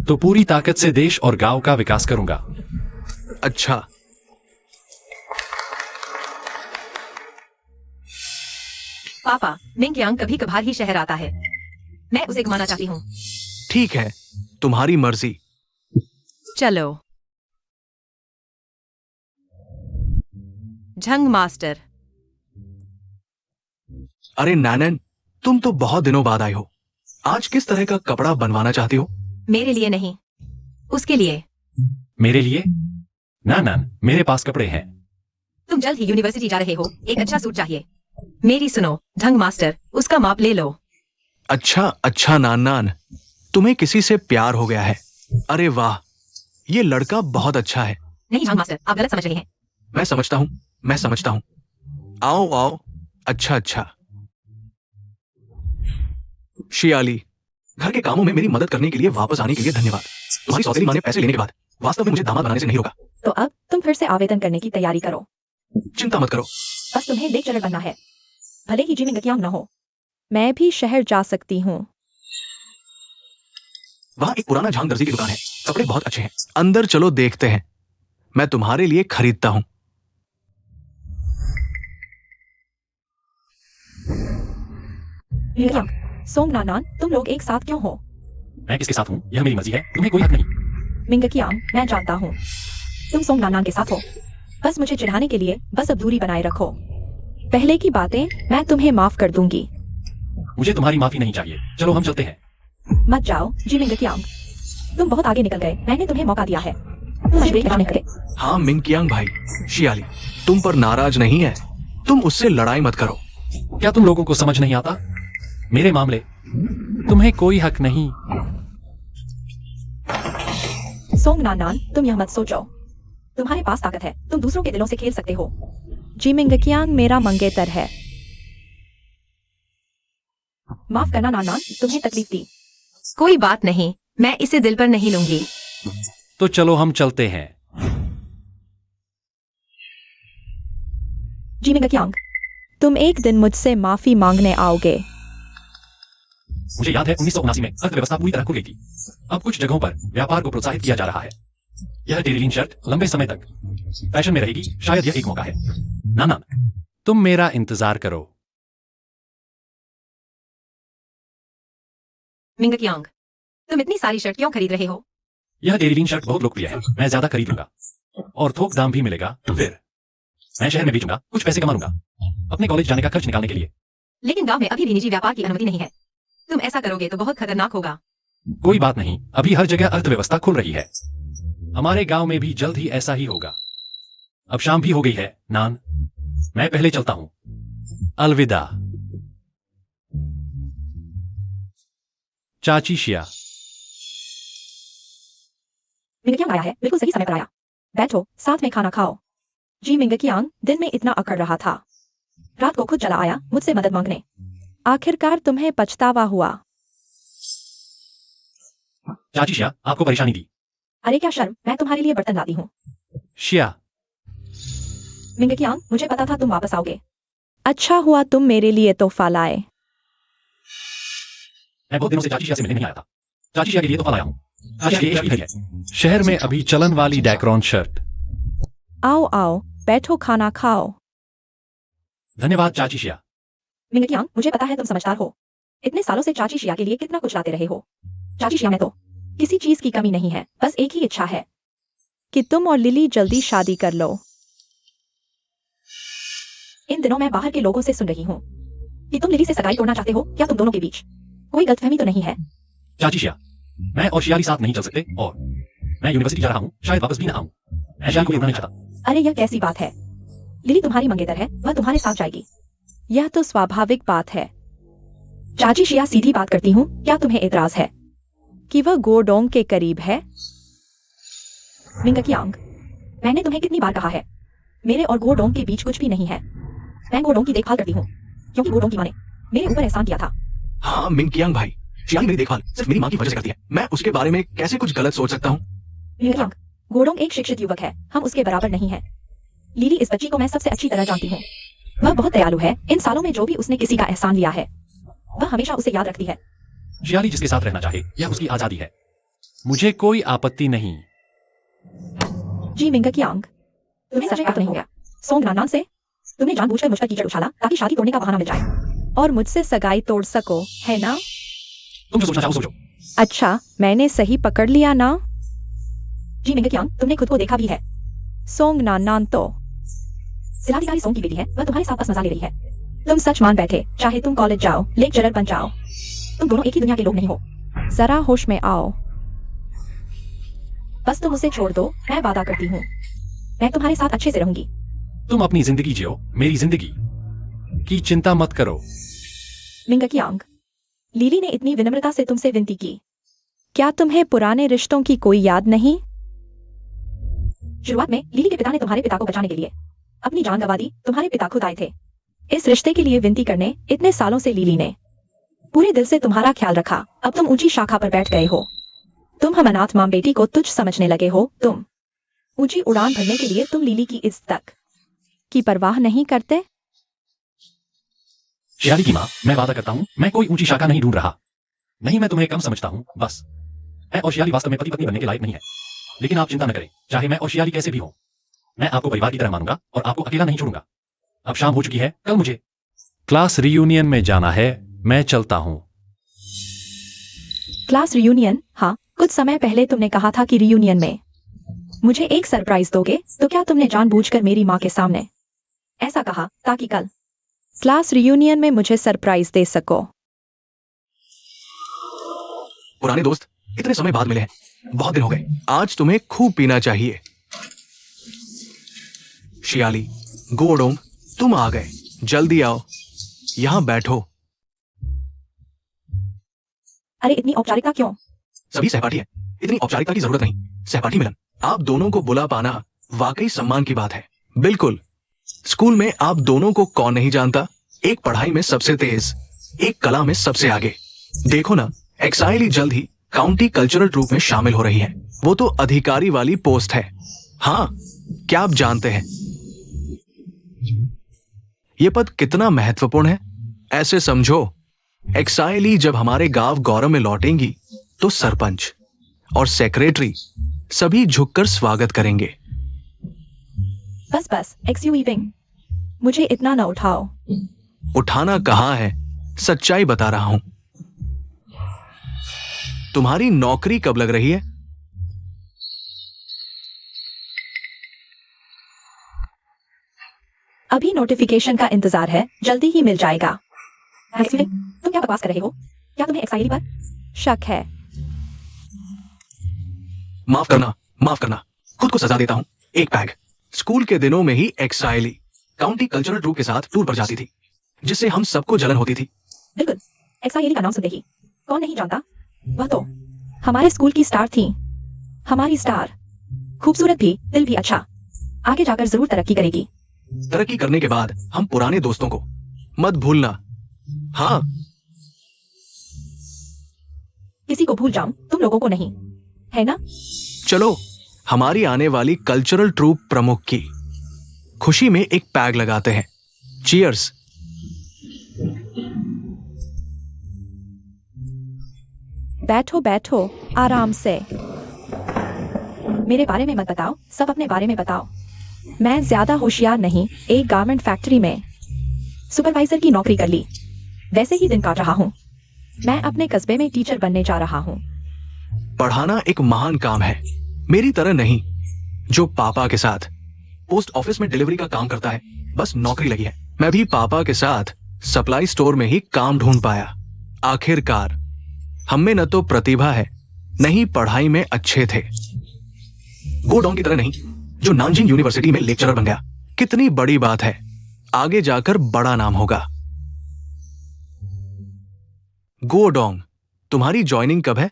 तो पूरी ताकत से देश और गांव का विकास करूंगा। अच्छा, पापा, मिंग कियांग कभी कभार ही शहर आता है। मैं उसे घुमाना चाहती हूँ। ठीक है, तुम्हारी मर्जी। चलो। झंग मास्टर। अरे नैनन, तुम तो बहुत दिनों बाद आई हो। आज किस तरह का कपड़ा बनवाना चाहती हो? मेरे लिए नहीं, उसके लिए। मेरे लिए? ना ना, मेरे पास कपड़े हैं। तुम जल्द ही यूनिवर्सिटी जा रहे हो, एक अच्छा सूट चाहिए। मेरी सुनो, ढंग मास्टर, उसका माप ले लो। अच्छा अच्छा नान नान, तुम्हें किसी से प्यार हो गया है? अरे वाह, ये लड़का बहुत अच्छा है। नहीं ढंग मास्टर, आप गलत समझ रहे हैं। मैं समझता हूँ। आओ आओ, अच्छा अच्छा। शियाली, घर के कामों में मेरी मदद करने के लिए वापस आने के लिए धन्यवाद। तुम्हारी सौतेली माँ ने पैसे लेने के बाद वास्तव में मुझे दामाद बनाने से नहीं रोका। तो अब तुम फिर से आवेदन करने की तैयारी करो। चिंता मत करो। बस तुम्हें लेक्चरर बनना है, भले ही जिमिंग कियांग न हो। मैं भी शहर जा सकती हूँ। वहाँ एक पुराना झांग दर्जी की दुकान है, कपड़े बहुत अच्छे हैं। अंदर चलो देखते हैं, मैं तुम्हारे लिए खरीदता हूँ। सोंग नानान, तुम लोग एक साथ क्यों हो? मैं किसके साथ हूँ यह मेरी मर्जी है, तुम्हें कोई हक नहीं। मिंग कियांग, मैं जानता हूँ तुम सोंग नानान के साथ हो। बस मुझे चिढ़ाने के लिए बस अब दूरी बनाए रखो। पहले की बातें मैं तुम्हें माफ कर दूंगी। मुझे तुम्हारी माफी नहीं चाहिए, चलो हम चलते हैं। मत जाओ जी मिंग कियांग, तुम बहुत आगे निकल गए, मैंने तुम्हें मौका दिया है। तुम मशवरे क्यों नहीं करते? हाँ मिंग कियांग भाई, शियाली तुम पर नाराज नहीं है, तुम उससे लड़ाई मत करो। क्या तुम लोगों को समझ नहीं आता? मेरे मामले तुम्हें कोई हक नहीं। सोंग नानान, तुम यह मत सोचो, तुम्हारे पास ताकत है, तुम दूसरों के दिलों से खेल सकते हो। जी मिंग कियांग मेरा मंगेतर है। माफ करना नानान, तुम्हें तकलीफ दी। कोई बात नहीं, मैं इसे दिल पर नहीं लूंगी। तो चलो हम चलते हैं। जी मिंग कियांग, तुम एक दिन मुझसे माफी मांगने आओगे। मुझे याद है 1979 में अर्थव्यवस्था पूरी तरह खुल गई थी। अब कुछ जगहों पर व्यापार को प्रोत्साहित किया जा रहा है। यह टेरिलिन शर्ट लंबे समय तक फैशन में रहेगी, शायद यह एक मौका है। ना ना, तुम मेरा इंतजार करो। मिंग कियांग, तुम इतनी सारी शर्ट क्यों खरीद रहे हो? यह टेरिलिन शर्ट बहुत लोकप्रिय है, मैं ज्यादा खरीद लूंगा और थोक दाम भी मिलेगा। फिर मैं शहर में बेचूंगा, कुछ पैसे कमा लूंगा अपने कॉलेज जाने का खर्च निकालने के लिए। लेकिन गांव में अभी भी निजी व्यापार की अनुमति नहीं है। तुम ऐसा करोगे तो बहुत खतरनाक होगा। कोई बात नहीं, अभी हर जगह अर्थव्यवस्था खुल रही है। हमारे गांव में भी जल्द ही ऐसा ही होगा। अब शाम भी हो गई है नान, मैं पहले चलता हूं। अलविदा चाची शिया। मिंग कियांग आया है, बिल्कुल सही समय पर आया। बैठो, साथ में खाना खाओ। जी मिंग कियांग दिन में इतना अकड़ रहा था, रात को खुद चला आया मुझसे मदद मांगने। आखिरकार तुम्हें पछतावा हुआ। चाची शिया आपको परेशानी दी। अरे क्या शर्म, मैं तुम्हारे लिए बर्तन लाती हूँ। शिया, मिंग कियांग, मुझे पता था तुम वापस आओगे। अच्छा हुआ तुम मेरे लिए तोहफा लाए। मैं बहुत दिनों से चाची शिया से मिलने नहीं आया था। चाची शिया के लिए तोहफा लाया हूं। चाची शिया ये शर्ट खरीदी है, शहर में अभी चलन वाली डैक्रॉन शर्ट। आओ आओ, बैठो खाना खाओ। धन्यवाद चाची शिया। मिंग कियांग, मुझे पता है तुम समझदार हो। इतने सालों से चाची शिया के लिए कितना कुछ लाते रहे हो। चाची शिया में तो किसी चीज की कमी नहीं है, बस एक ही इच्छा है कि तुम और लिली जल्दी शादी कर लो। इन दिनों मैं बाहर के लोगों से सुन रही हूँ कि तुम लिली से सगाई तोड़ना चाहते हो। क्या तुम दोनों के बीच कोई गलतफहमी तो नहीं है? चाची शिया, मैं और शियाली साथ नहीं चल सकते और मैं यूनिवर्सिटी जा रहा हूँ, शायद वापस भी ना आऊं। मैं शियाली को नहीं चाहता। अरे यह कैसी बात है, लिली तुम्हारी मंगेतर है, वह तुम्हारे साथ जाएगी। यह तो स्वाभाविक बात है। चाची शिया सीधी बात करती हूँ, क्या तुम्हें एतराज है कि वह गोडोंग के करीब है? मिंग कियांग, मैंने तुम्हें कितनी बार कहा है, मेरे और गोडोंग के बीच कुछ भी नहीं है। मैं गोडोंग की देखभाल करती हूँ क्योंकि गोडोंग की माँ ने मेरे ऊपर एहसान किया था। हाँ मिंग कियांग भाई, शियाली मेरी देखभाल सिर्फ मेरी माँ की वजह से करती है। मैं उसके बारे में कैसे कुछ गलत सोच सकता हूँ? मिंग कियांग, गोडोंग एक शिक्षित युवक है, हम उसके बराबर नहीं है। लिली इस बच्ची को मैं सबसे अच्छी तरह जानती हूँ। वह बहुत दयालु है, इन सालों में जो भी उसने किसी का एहसान लिया है वह हमेशा उसे याद रखती है। शियाली जिसके साथ रहना चाहे यह उसकी आजादी है, मुझे कोई आपत्ति नहीं। जी मिंग कियांग, तुम्हें सच नहीं हो गया सोंग नानान से? तुमने जानबूझकर मुझ पर कीचड़ उछाला ताकि शादी तोड़ने का बहाना मिल जाए और मुझसे सगाई तोड़ सको, है ना? तुम जो सोचना चाहो सोचो। अच्छा, मैंने सही पकड़ लिया ना? जी मिंग कियांग, तुमने खुद को देखा भी है। सोंग नानान तो जिलाधिकारी सोंग की बेटी है, वह तुम्हारे साथ बस मजा ले रही है। तुम सच मान बैठे, चाहे तुम कॉलेज जाओ, लेक्चरर बन जाओ, तुम दोनों एक ही दुनिया के लोग नहीं हो। जरा होश में आओ। बस तुम उसे छोड़ दो, मैं वादा करती हूँ मैं तुम्हारे साथ अच्छे से रहूंगी। तुम अपनी जिंदगी जियो, मेरी जिंदगी की चिंता मत करो। मिंगकियांग, लिली ने इतनी विनम्रता से तुमसे विनती की। क्या तुम्हें पुराने रिश्तों की कोई याद नहीं? शुरुआत में लिली के पिता ने तुम्हारे पिता को बचाने के लिए अपनी जान गंवा दी। तुम्हारे पिता खुद आए थे इस रिश्ते के लिए विनती करने। इतने सालों से लिली ने पूरे दिल से तुम्हारा ख्याल रखा। अब तुम ऊंची शाखा पर बैठ गए हो। तुम हम अनाथ मां बेटी को तुच्छ समझने लगे हो। तुम ऊंची उड़ान भरने के लिए तुम लिली की इज्जत तक की परवाह नहीं करते। शियाली की माँ, मैं वादा करता हूँ मैं कोई ऊंची शाखा नहीं ढूंढ रहा। नहीं, मैं तुम्हें कम समझता हूँ बस। मैं और शियाली वास्तव में पति पत्नी बनने के लायक नहीं है। लेकिन आप चिंता न करें, चाहे मैं और शियाली कैसे भी हो, मैं आपको परिवार की तरह मानूंगा और आपको अकेला नहीं छोड़ूंगा। अब शाम हो चुकी है, कल मुझे क्लास रियूनियन में जाना है। मैं चलता हूँ। Class reunion? हाँ, कुछ समय पहले तुमने कहा था कि रियूनियन में मुझे एक सरप्राइज दोगे। तो क्या तुमने जानबूझकर मेरी माँ के सामने ऐसा कहा ताकि कल क्लास रियूनियन में मुझे सरप्राइज दे सको? पुराने दोस्त इतने समय बाद मिले हैं, बहुत दिन हो गए। आज तुम्हें खूब पीना चाहिए। शियाली, गोडोंग, तुम आ गए, जल्दी आओ, यहां बैठो। अरे इतनी औपचारिकता क्यों? सभी सहपाठी हैं, इतनी औपचारिकता की जरूरत नहीं। सहपाठी मिलन, आप दोनों को बुला पाना वाकई सम्मान की बात है। बिल्कुल, स्कूल में आप दोनों को कौन नहीं जानता। एक पढ़ाई में सबसे तेज, एक कला में सबसे आगे। देखो ना, एक्साइली जल्द ही काउंटी कल्चरल ट्रूप में शामिल हो रही है। वो तो अधिकारी वाली पोस्ट है। हाँ, क्या आप जानते हैं ये पद कितना महत्वपूर्ण है? ऐसे समझो, एक्साइली जब हमारे गांव गौरव में लौटेंगी तो सरपंच और सेक्रेटरी सभी झुककर स्वागत करेंगे। बस बस, एक्सक्यूजिंग, मुझे इतना न उठाओ। उठाना कहाँ है, सच्चाई बता रहा हूं। तुम्हारी नौकरी कब लग रही है? अभी नोटिफिकेशन का इंतजार है, जल्दी ही मिल जाएगा। तुम क्या बकवास कर रहे हो? क्या तुम्हें एक्साइली पर शक है? माफ करना, खुद को सजा देता हूं। एक पैग। स्कूल के दिनों में ही एक्साइली काउंटी कल्चरल ट्रूप के साथ टूर पर जाती थी, जिससे हम सबको जलन होती थी। बिल्कुल, एक्साइली का नाम सुनते ही कौन नहीं जानता। वह तो हमारे स्कूल की स्टार थी। हमारी स्टार खूबसूरत भी, दिल भी अच्छा। आगे जाकर जरूर तरक्की करेगी। तरक्की करने के बाद हम पुराने दोस्तों को मत भूलना। हाँ, किसी को भूल जाऊं, तुम लोगों को नहीं, है ना? चलो हमारी आने वाली कल्चरल ट्रूप प्रमुख की खुशी में एक पैग लगाते हैं। चीयर्स। बैठो बैठो, आराम से। मेरे बारे में मत बताओ, सब अपने बारे में बताओ। मैं ज्यादा होशियार नहीं, एक गारमेंट फैक्ट्री में सुपरवाइजर की नौकरी कर ली। वैसे ही दिन काट रहा हूँ। मैं अपने कस्बे में टीचर बनने जा रहा हूँ। पढ़ाना एक महान काम है, मेरी तरह नहीं जो पापा के साथ पोस्ट ऑफिस में डिलीवरी का काम करता है। बस नौकरी लगी है। मैं भी पापा के साथ सप्लाई स्टोर में ही काम ढूंढ पाया। आखिरकार हम में न तो प्रतिभा है, न ही पढ़ाई में अच्छे थे। गोडोंग की तरह नहीं, जो नानजिंग यूनिवर्सिटी में लेक्चरर बन गया। कितनी बड़ी बात है, आगे जाकर बड़ा नाम होगा। गोडोंग, तुम्हारी ज्वाइनिंग कब है?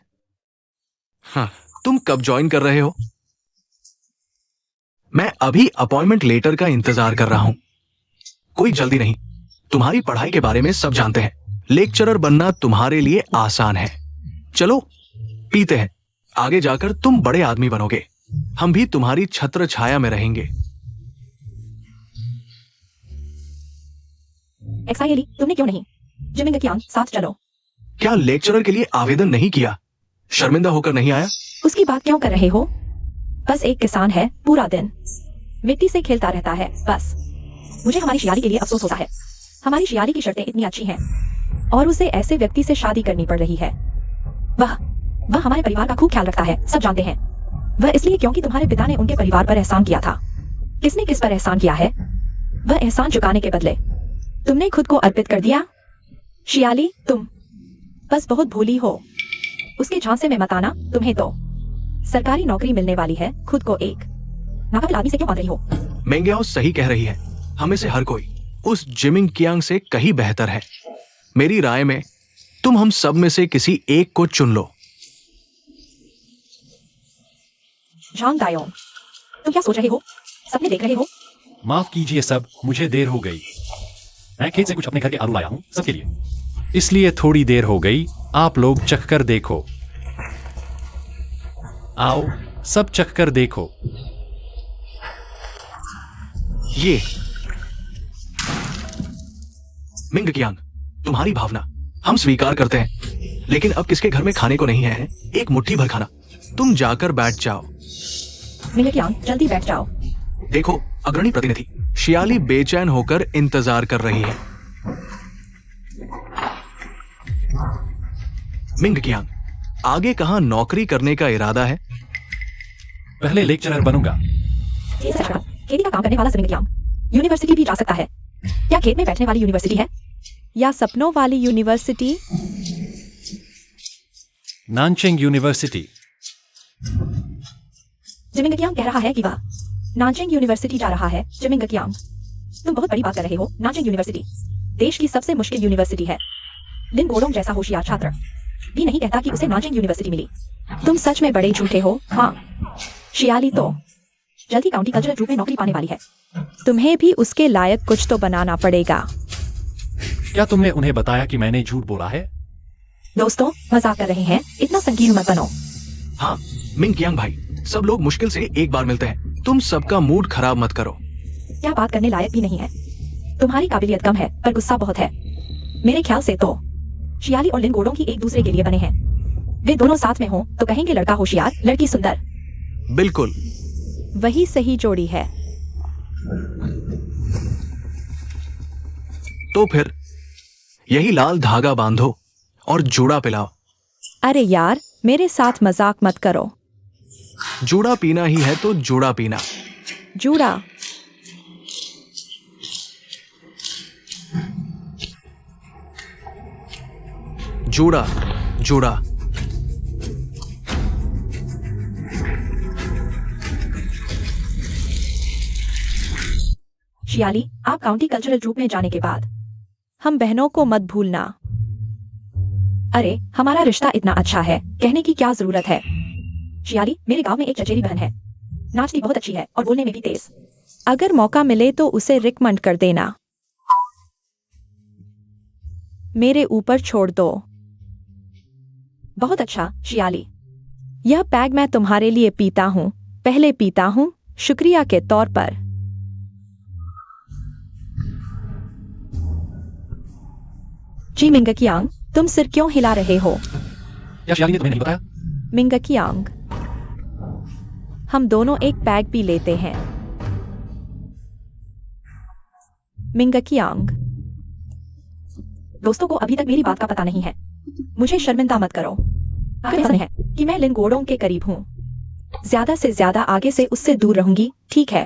हाँ, तुम कब ज्वाइन कर रहे हो? मैं अभी अपॉइंटमेंट लेटर का इंतजार कर रहा हूं। कोई जल्दी नहीं, तुम्हारी पढ़ाई के बारे में सब जानते हैं। लेक्चरर बनना तुम्हारे लिए आसान है। चलो पीते हैं, आगे जाकर तुम बड़े आदमी बनोगे। हम भी तुम्हारी छत्र छाया में रहेंगे। एक्साइली, तुमने क्यों नहीं? जिमिंगकियांग, साथ चलो। क्या लेक्चरर के लिए आवेदन नहीं किया? शर्मिंदा होकर नहीं आया? उसकी बात क्यों कर रहे हो? बस एक किसान है, पूरा दिन मिट्टी से खेलता रहता है। बस मुझे हमारी शियाली के लिए अफसोस होता है। हमारी शियाली की शर्तें इतनी अच्छी हैं और उसे ऐसे व्यक्ति से शादी करनी पड़ रही है। वह हमारे परिवार का खूब ख्याल रखता है, सब जानते हैं। वह इसलिए क्योंकि तुम्हारे पिता ने उनके परिवार पर एहसान किया था। किसने किस पर एहसान किया है? वह एहसान चुकाने के बदले तुमने खुद को अर्पित कर दिया। शियाली, तुम बस बहुत भोली हो। उसके झांसे में मत आना, तुम्हें तो सरकारी नौकरी मिलने वाली है, खुद को एक नाकाबिल आदमी से क्यों मान रही हो? मेंग्याओ सही कह रही है, हमें से हर कोई उस जिमिंग कियांग से कहीं बेहतर है। मेरी राय में तुम हम सब में से किसी एक को चुन लो। झांग दायोंग, तुम क्या सोच रहे हो? सपने देख रहे हो? माफ कीजिए सब, मुझे देर हो गई। मैं खेत से कुछ अपने घर के आलू लाया हूँ सबके लिए, इसलिए थोड़ी देर हो गई। आप लोग चख कर देखो। आओ सब चख कर देखो। ये मिंग कियांग, तुम्हारी भावना हम स्वीकार करते हैं, लेकिन अब किसके घर में खाने को नहीं है एक मुट्ठी भर खाना। तुम जाकर बैठ जाओ। मिंग कियांग, जल्दी बैठ जाओ। देखो, अग्रणी प्रतिनिधि शियाली बेचैन होकर इंतजार कर रही है। मिंग कियांग, आगे कहां नौकरी करने का इरादा है? पहले लेक्चरर बनूंगा। खेती का काम करने वाला मिंग कियांग यूनिवर्सिटी भी जा सकता है। क्या खेत में बैठने वाली यूनिवर्सिटी है या सपनों वाली यूनिवर्सिटी? नानचेंग यूनिवर्सिटी। जिमिंग कियांग कह रहा है कि वह नानचेंग यूनिवर्सिटी जा रहा है। जिमिंग कियांग, तुम बहुत बड़ी बात कर रहे हो। नानचेंग यूनिवर्सिटी देश की सबसे मुश्किल यूनिवर्सिटी है। लिन गोडोंग जैसा होशियार छात्र भी नहीं कहता कि उसे नानचेंग यूनिवर्सिटी मिली। तुम सच में बड़े झूठे हो। हाँ, शियाली तो जल्दी काउंटी कल्चरल ग्रुप में नौकरी पाने वाली है। तुम्हें भी उसके लायक कुछ तो बनाना पड़ेगा। क्या तुमने उन्हें बताया कि मैंने झूठ बोला है? दोस्तों, मजाक कर रहे हैं, इतना संकीर्ण मत बनो। हाँ मिंग कियांग भाई, सब लोग मुश्किल से एक बार मिलते हैं, तुम सबका मूड खराब मत करो। क्या बात करने लायक भी नहीं है। तुम्हारी काबिलियत कम है पर गुस्सा बहुत है। मेरे ख्याल से तो शियाली और लिन गोडोंग की एक दूसरे के लिए बने हैं। वे दोनों साथ में हो तो कहेंगे लड़का होशियार, लड़की सुंदर। बिल्कुल, वही सही जोड़ी है। तो फिर यही लाल धागा बांधो और जूड़ा पिलाओ। अरे यार, मेरे साथ मजाक मत करो। जूड़ा पीना ही है तो जूड़ा पीना। जूड़ा? जूड़ा जूड़ा। शियाली, आप काउंटी कल्चरल ग्रुप में जाने के बाद हम बहनों को मत भूलना। अरे, हमारा रिश्ता इतना अच्छा है, कहने की क्या जरूरत है। शियाली, मेरे गांव में एक चचेरी बहन है, नाचती बहुत अच्छी है और बोलने में भी तेज। अगर मौका मिले तो उसे रिकमेंड कर देना। मेरे ऊपर छोड़ दो। बहुत अच्छा शियाली, यह पैग मैं तुम्हारे लिए पीता हूँ। पहले पीता हूँ शुक्रिया के तौर पर। जी मिंग कियांग, तुम सिर क्यों हिला रहे हो? क्या शियाली ने तुम्हें नहीं बताया? मिंग कियांग, हम दोनों एक पैग पी लेते हैं। मिंग कियांग, दोस्तों को अभी तक मेरी बात का पता नहीं है, मुझे शर्मिंदा मत करो। आखिर है कि मैं लिन गोडोंग के करीब हूँ, ज्यादा से ज्यादा आगे से उससे दूर रहूंगी, ठीक है?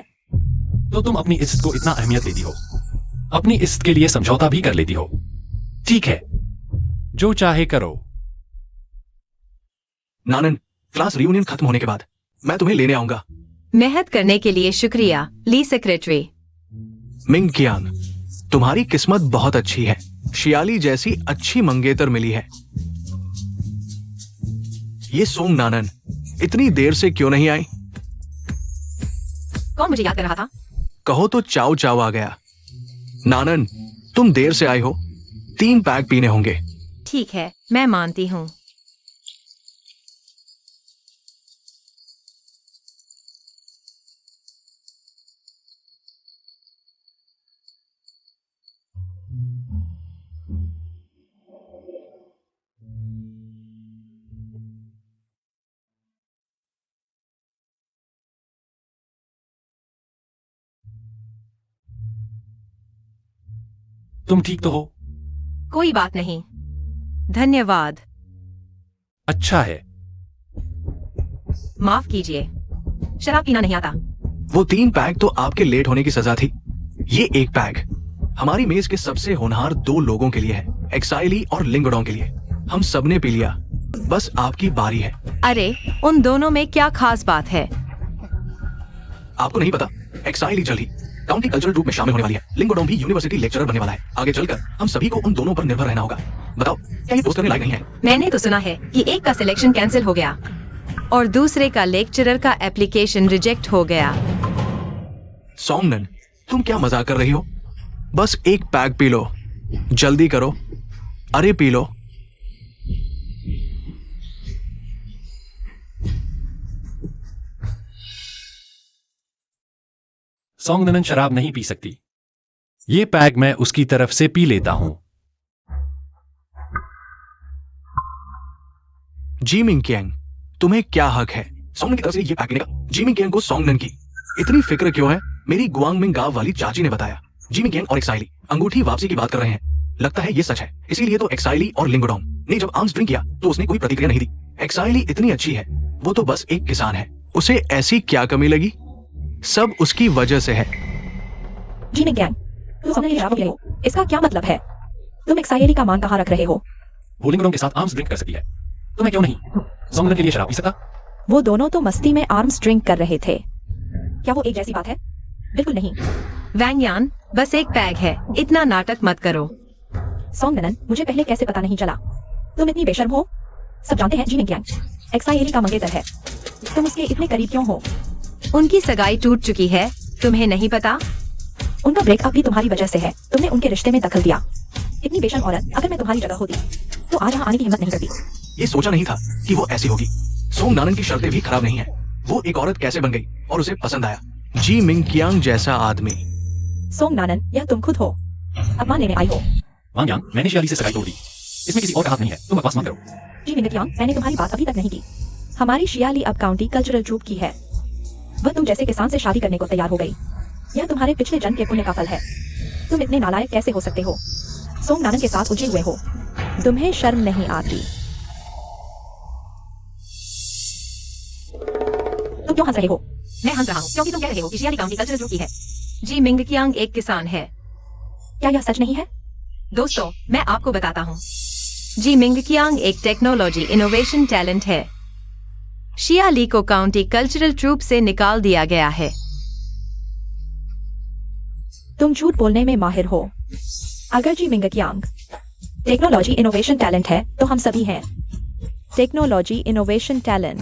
तो तुम अपनी इज्जत को इतना अहमियत देती हो, अपनी इज्जत के लिए समझौता भी कर लेती हो। ठीक है, जो चाहे करो। नानन, क्लास रियूनियन खत्म होने के बाद मैं तुम्हें लेने आऊंगा। मेहनत करने के लिए शुक्रिया, ली सेक्रेटरी। मिंग कियांग, तुम्हारी किस्मत बहुत अच्छी है, शियाली जैसी अच्छी मंगेतर मिली है। ये सोंग नानन इतनी देर से क्यों नहीं आई? कौन मुझे याद कर रहा था? कहो तो चाव चाव आ गया। नानन, तुम देर से आए हो, 3 पैक पीने होंगे। ठीक है, मैं मानती हूँ। तुम ठीक तो हो? कोई बात नहीं, धन्यवाद। अच्छा है। माफ कीजिए, शराब पीना नहीं आता। वो 3 पैक तो आपके लेट होने की सजा थी। ये 1 पैक हमारी मेज के सबसे होनहार 2 लोगों के लिए है, एक्साइली और लिंगडोंग के लिए। हम सबने पी लिया, बस आपकी बारी है। अरे उन दोनों में क्या खास बात है? आपको नहीं पता, एक्साइली जल्द ही काउंटी कल्चरल ग्रुप में शामिल होने वाली है। लिंगोडोम भी यूनिवर्सिटी लेक्चरर बनने वाला है। आगे चलकर हम सभी को उन दोनों पर निर्भर रहना होगा। बताओ, क्या ये पोस्ट करने लायक नहीं है? मैंने तो सुना है कि एक का सिलेक्शन कैंसिल हो गया और दूसरे का लेक्चरर का एप्लीकेशन रिजेक्ट हो गया। सोंगनन, तुम क्या मजाक कर रही हो? बस एक पैक पी लो, जल्दी करो। अरे पी लो। सोंगनन शराब नहीं पी सकती। ये पैग मैं उसकी तरफ से पी लेता हूं। जी मिंग कियांग, तुम्हें क्या हक है सोंगनन की तरफ से ये पैक पीने का? जी मिंग कियांग को सोंगनन की इतनी फिक्र क्यों है? मेरी गुआंगमिंग गांव वाली चाची ने बताया। जी मिंग कियांग और एक्साइली अंगूठी वापसी की बात कर रहे हैं। लगता है ये सच है। इसीलिए तो एक्साइली और लिंगोडोम ने जब आर्म्स ड्रिंक किया तो उसने कोई प्रतिक्रिया नहीं दी। एक्साइली इतनी अच्छी है, वो तो बस एक किसान है। उसे ऐसी क्या कमी लगी? सब उसकी वजह से है। जी मिंग कियांग, तुम सोंगनन शराब पी रहे हो, इसका क्या मतलब है? तुम एक्साइली का मान कहाँ रख रहे हो? वो लिंगोडोम के साथ आर्म्स ड्रिंक कर सकती है, तो मैं क्यों नहीं सोंगनन के लिए शराब पी सकता? वो दोनों तो मस्ती में आर्म्स ड्रिंक कर रहे थे। क्या वो एक जैसी बात है? बिल्कुल नहीं। वैंगयान, बस एक पैग है, इतना नाटक मत करो। सोंगनन, मुझे पहले कैसे पता नहीं चला? तुम इतनी बेशर्म हो। सब जानते हैं जी मिंग कियांग एक्साइली का मंगेतर है। तुम उसके इतने करीब क्यों हो? उनकी सगाई टूट चुकी है, तुम्हें नहीं पता? उनका ब्रेकअप भी तुम्हारी वजह से है। तुमने उनके रिश्ते में दखल दिया। इतनी बेशर्म औरत अगर मैं तुम्हारी जगह होती तो आज यहाँ आने की हिम्मत नहीं करती। ये सोचा नहीं था कि वो ऐसी होगी। सोंगनानन की शर्तें भी खराब नहीं है। वो एक औरत कैसे बन गई और उसे पसंद आया। जी मिंग कियांग जैसा आदमी। सोंगनानन, यह तुम खुद हो। अपमान लेने आई हो। वांगयान, मैंने शियाली से सगाई तोड़ दी। इसमें किसी और का हाथ नहीं है, तुम बकवास मत करो। जी मिंग कियांग, मैंने तुम्हारी बात अभी तक नहीं की। हमारी शियाली अब काउंटी कल्चरल ट्रूप की है। वह तुम जैसे किसान से शादी करने को तैयार हो गई। यह तुम्हारे पिछले जन्म के पुण्य का फल है। तुम इतने नालायक कैसे हो सकते हो? सोंगनानन के साथ उलझे हुए हो। तुम्हें शर्म नहीं आती? तुम क्यों हंस रहे हो? मैं हंस रहा हूँ क्योंकि तुम कह रहे हो कि शियाली काउंटी कल्चरल ग्रुप की है। जी मिंग कियांग एक किसान है। क्या यह सच नहीं है? दोस्तों, मैं आपको बताता हूँ। जी मिंग कियांग एक टेक्नोलॉजी इनोवेशन टैलेंट है। शियाली को काउंटी कल्चरल ट्रूप से निकाल दिया गया है। तुम झूठ बोलने में माहिर हो। अगर Ji Ming Qiang technology innovation talent है तो हम सभी हैं। Technology innovation talent.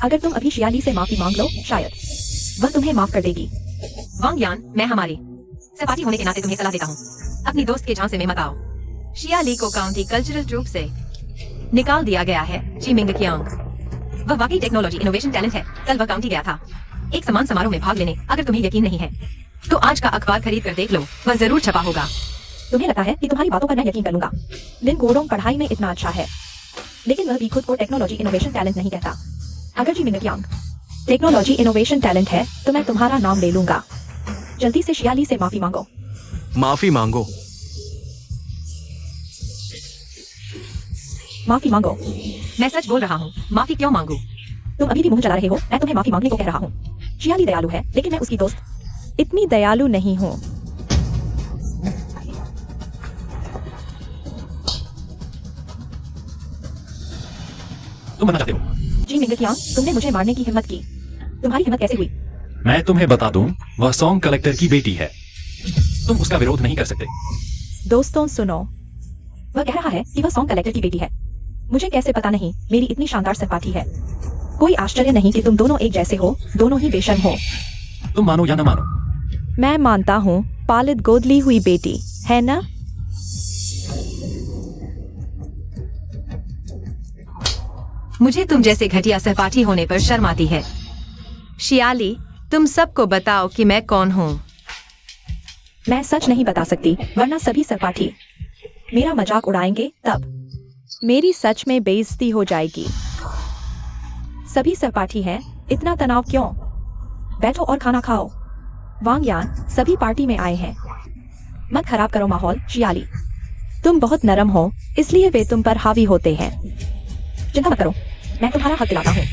अगर तुम अभी शियाली से माफी मांग लो, शायद वह तुम्हें माफ कर देगी। वांगयान, मैं हमारी सहपाठी होने के नाते तुम्हें सलाह देता हूँ, अपनी दोस्त के झांसे में मत आओ। शियाली को काउंटी कल्चरल ट्रूप से निकाल दिया गया है। जी मिंग कियांग, वह वाकई टेक्नोलॉजी इनोवेशन टैलेंट है। कल वह काउंटी गया था एक सम्मान समारोह में भाग लेने। अगर तुम्हें यकीन नहीं है तो आज का अखबार खरीद कर देख लो, वह जरूर छपा होगा। तुम्हें लगता है कि तुम्हारी बातों पर मैं यकीन कर लूंगा? लिंगोडोम पढ़ाई में इतना अच्छा है, लेकिन वह भी खुद को टेक्नोलॉजी इनोवेशन टैलेंट नहीं कहता। अगर Ji Ming Qiang technology innovation talent है तो मैं तुम्हारा नाम ले लूंगा। जल्दी से शियाली से माफी मांगो। माफी मांगो। माफी मांगो। मैं सच बोल रहा हूँ, माफी क्यों मांगू? तुम अभी भी मुंह चला रहे हो। मैं तुम्हें माफी मांगने को कह रहा हूँ। शियाली दयालु है, लेकिन मैं उसकी दोस्त इतनी दयालु नहीं हूँ। तुम बनना चाहते हो? जी मिंग कियांग, तुमने मुझे मारने की हिम्मत की। तुम्हारी हिम्मत कैसे हुई? मैं तुम्हें बता दूं, वह सॉन्ग कलेक्टर की बेटी है। तुम उसका विरोध नहीं कर सकते। दोस्तों सुनो, वह कह रहा है कि वह सॉन्ग कलेक्टर की बेटी है। मुझे कैसे पता नहीं? मेरी इतनी शानदार सहपाठी है। कोई आश्चर्य नहीं कि तुम दोनों एक जैसे हो। दोनों ही बेशर्म हो। तुम मानो या न मानो, मैं मानता हूँ। पालित गोद ली हुई बेटी है ना? मुझे तुम जैसे घटिया सहपाठी होने पर शर्म आती है। शियाली, तुम सबको बताओ कि मैं कौन हूँ। मैं सच नहीं बता सकती, वरना सभी सहपाठी मेरा मजाक उड़ाएंगे। तब मेरी सच में बेइज्जती हो जाएगी। सभी सहपाठी हैं, इतना तनाव क्यों? बैठो और खाना खाओ। वांगयान, सभी पार्टी में आए हैं। मत खराब करो माहौल। शियाली, तुम बहुत नरम हो, इसलिए वे तुम पर हावी होते हैं। चिंता मत करो, मैं तुम्हारा हक दिलाता हूँ।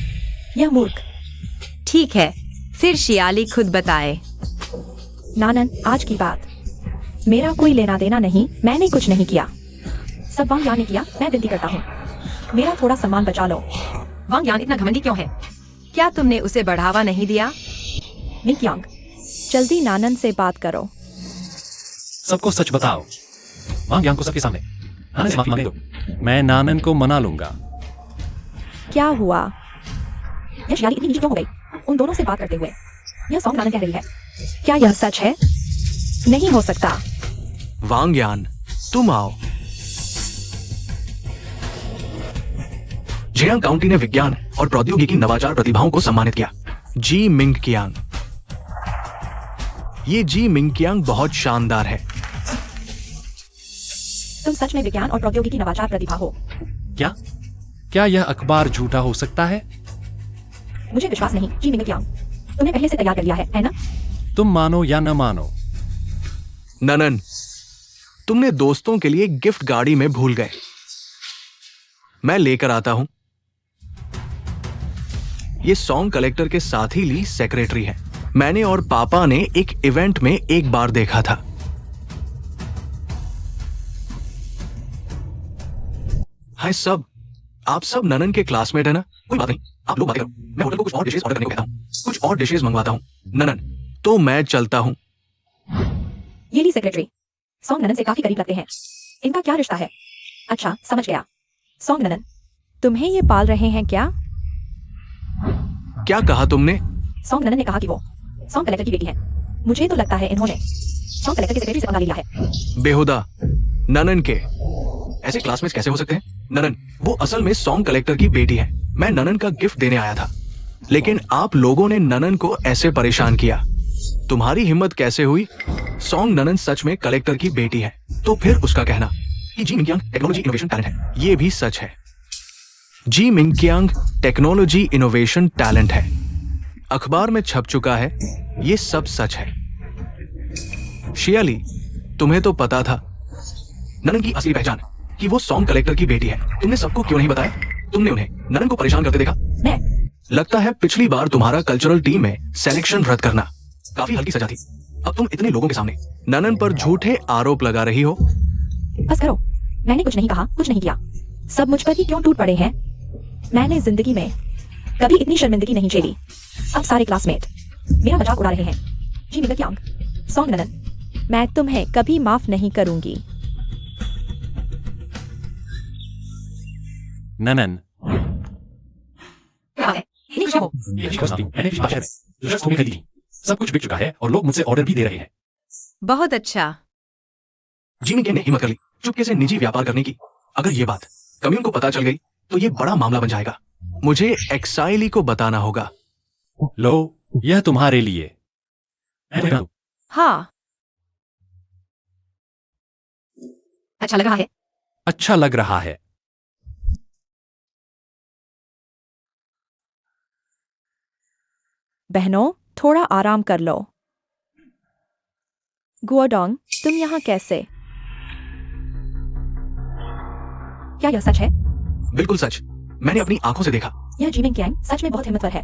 यह मूर्ख। ठीक है, फिर शियाली खुद बताए। नानन, आज की बात मेरा कोई लेना देना नहीं, मैंने कुछ नहीं किया, सब वांग यान ने किया। मैं विनती करता हूँ, मेरा थोड़ा सम्मान बचा लो। वांग यान इतना घमंडी क्यों है? क्या तुमने उसे बढ़ावा नहीं दिया? मिंग यांग, जल्दी नानन से बात करो। सबको सच बताओ। वांग यांग को सबके सामने नानन से माफी मांगने दो। मैं नानन को मना लूंगा। क्या हुआ? यह शियाली इतनी नीची क्यों हो गई उन दोनों से बात करते हुए? यह सॉन्ग नानन कह रही है, क्या यह सच है? नहीं हो सकता। वांग यान, तुम आओ। जियांग काउंटी ने विज्ञान और प्रौद्योगिकी नवाचार प्रतिभाओं को सम्मानित किया। जी मिंग कियांग। ये जी मिंग कियांग बहुत शानदार है। तुम सच में विज्ञान और प्रौद्योगिकी नवाचार प्रतिभा हो। क्या क्या यह अखबार झूठा हो सकता है? मुझे विश्वास नहीं। जी मिंग कियांग, तुमने पहले से तैयार कर लिया है ना? तुम मानो या न मानो। ननन, तुमने दोस्तों के लिए गिफ्ट गाड़ी में भूल गए। मैं लेकर आता हूं। ये सॉन्ग कलेक्टर के साथ ही ली सेक्रेटरी है। मैंने और पापा ने एक इवेंट में एक बार देखा था। हाय सब, आप सब ननन के क्लासमेट है ना? कोई बात नहीं, आप लोग बातें करो। मैं होटल को कुछ और डिशेस ऑर्डर करने को कहता हूं। कुछ और डिशेस मंगवाता हूं। ननन, तो मैं चलता हूं। ये ली सेक्रेटरी सॉन्ग ननन से काफी करीब लगते हैं। इनका क्या रिश्ता है? अच्छा, समझ गया। सॉन्ग ननन, तुम्हें ये पाल रहे हैं क्या? क्या कहा तुमने? सॉन्ग ननन ने कहा कि वो सॉन्ग कलेक्टर की बेटी है। मुझे तो लगता है इन्होंने सॉन्ग कलेक्टर की सेक्रेटरी से पंगा लिया है। बेहुदा, ननन के ऐसे क्लासमेट्स कैसे हो सकते हैं? ननन, वो असल में सॉन्ग कलेक्टर की बेटी है। मैं ननन का गिफ्ट देने आया था, लेकिन आप लोगों ने ननन को ऐसे परेशान किया। तुम्हारी हिम्मत कैसे हुई? सॉन्ग ननन सच में कलेक्टर की बेटी है, तो फिर उसका कहना कि Ji Ming Qiang technology innovation talent है, ये भी सच है। Ji Ming Qiang technology innovation talent है, अखबार में छप चुका है, ये सब सच है। शियाली, तुम्हें तो पता था ननन की असली पहचान कि वो सॉन्ग कलेक्टर की बेटी है। तुमने सबको क्यों नहीं बताया? तुमने उन्हें ननन को परेशान करते देखा। मैं लगता है पिछली बार तुम्हारा कल्चरल टीम में सिलेक्शन रद्द करना काफी हल्की सजा थी। अब तुम इतने लोगों के सामने ननन पर झूठे आरोप लगा रही हो। बस करो, मैंने कुछ नहीं कहा, कुछ नहीं किया। सब मुझ पर ही क्यों टूट पड़े हैं? मैंने जिंदगी में कभी इतनी शर्मिंदगी नहीं झेली। अब सारे क्लासमेट मेरा मजाक उड़ा रहे हैं। जी मिंग कियांग, सॉन्ग ननन, मैं तुम्हें कभी माफ नहीं करूंगी। ननन, क्या है? इतनी खुश हो? ये अच्छी बात थी। मैंने पिछली बार जो शख्स तुम्हें खरीदी, सब कुछ बिक चुका है और लोग मुझसे ऑर्डर भी दे रहे हैं। बहुत अच्छा। जी मिंग ने हिम्मत कर ली चुपके से निजी व्यापार करने की। अगर ये बात कम्युन को पता चल गई तो ये बड़ा मामला बन जाएगा। मुझे एक्साइली को बताना होगा। लो, यह तुम्हारे लिए। हाँ, अच्छा लग रहा है? अच्छा लग रहा है। बहनों, थोड़ा आराम कर लो। गुओडोंग, तुम यहाँ कैसे? क्या यह सच है? बिल्कुल सच, मैंने अपनी आंखों से देखा। यह जी मिंग कियांग सच में बहुत हिम्मतवर है।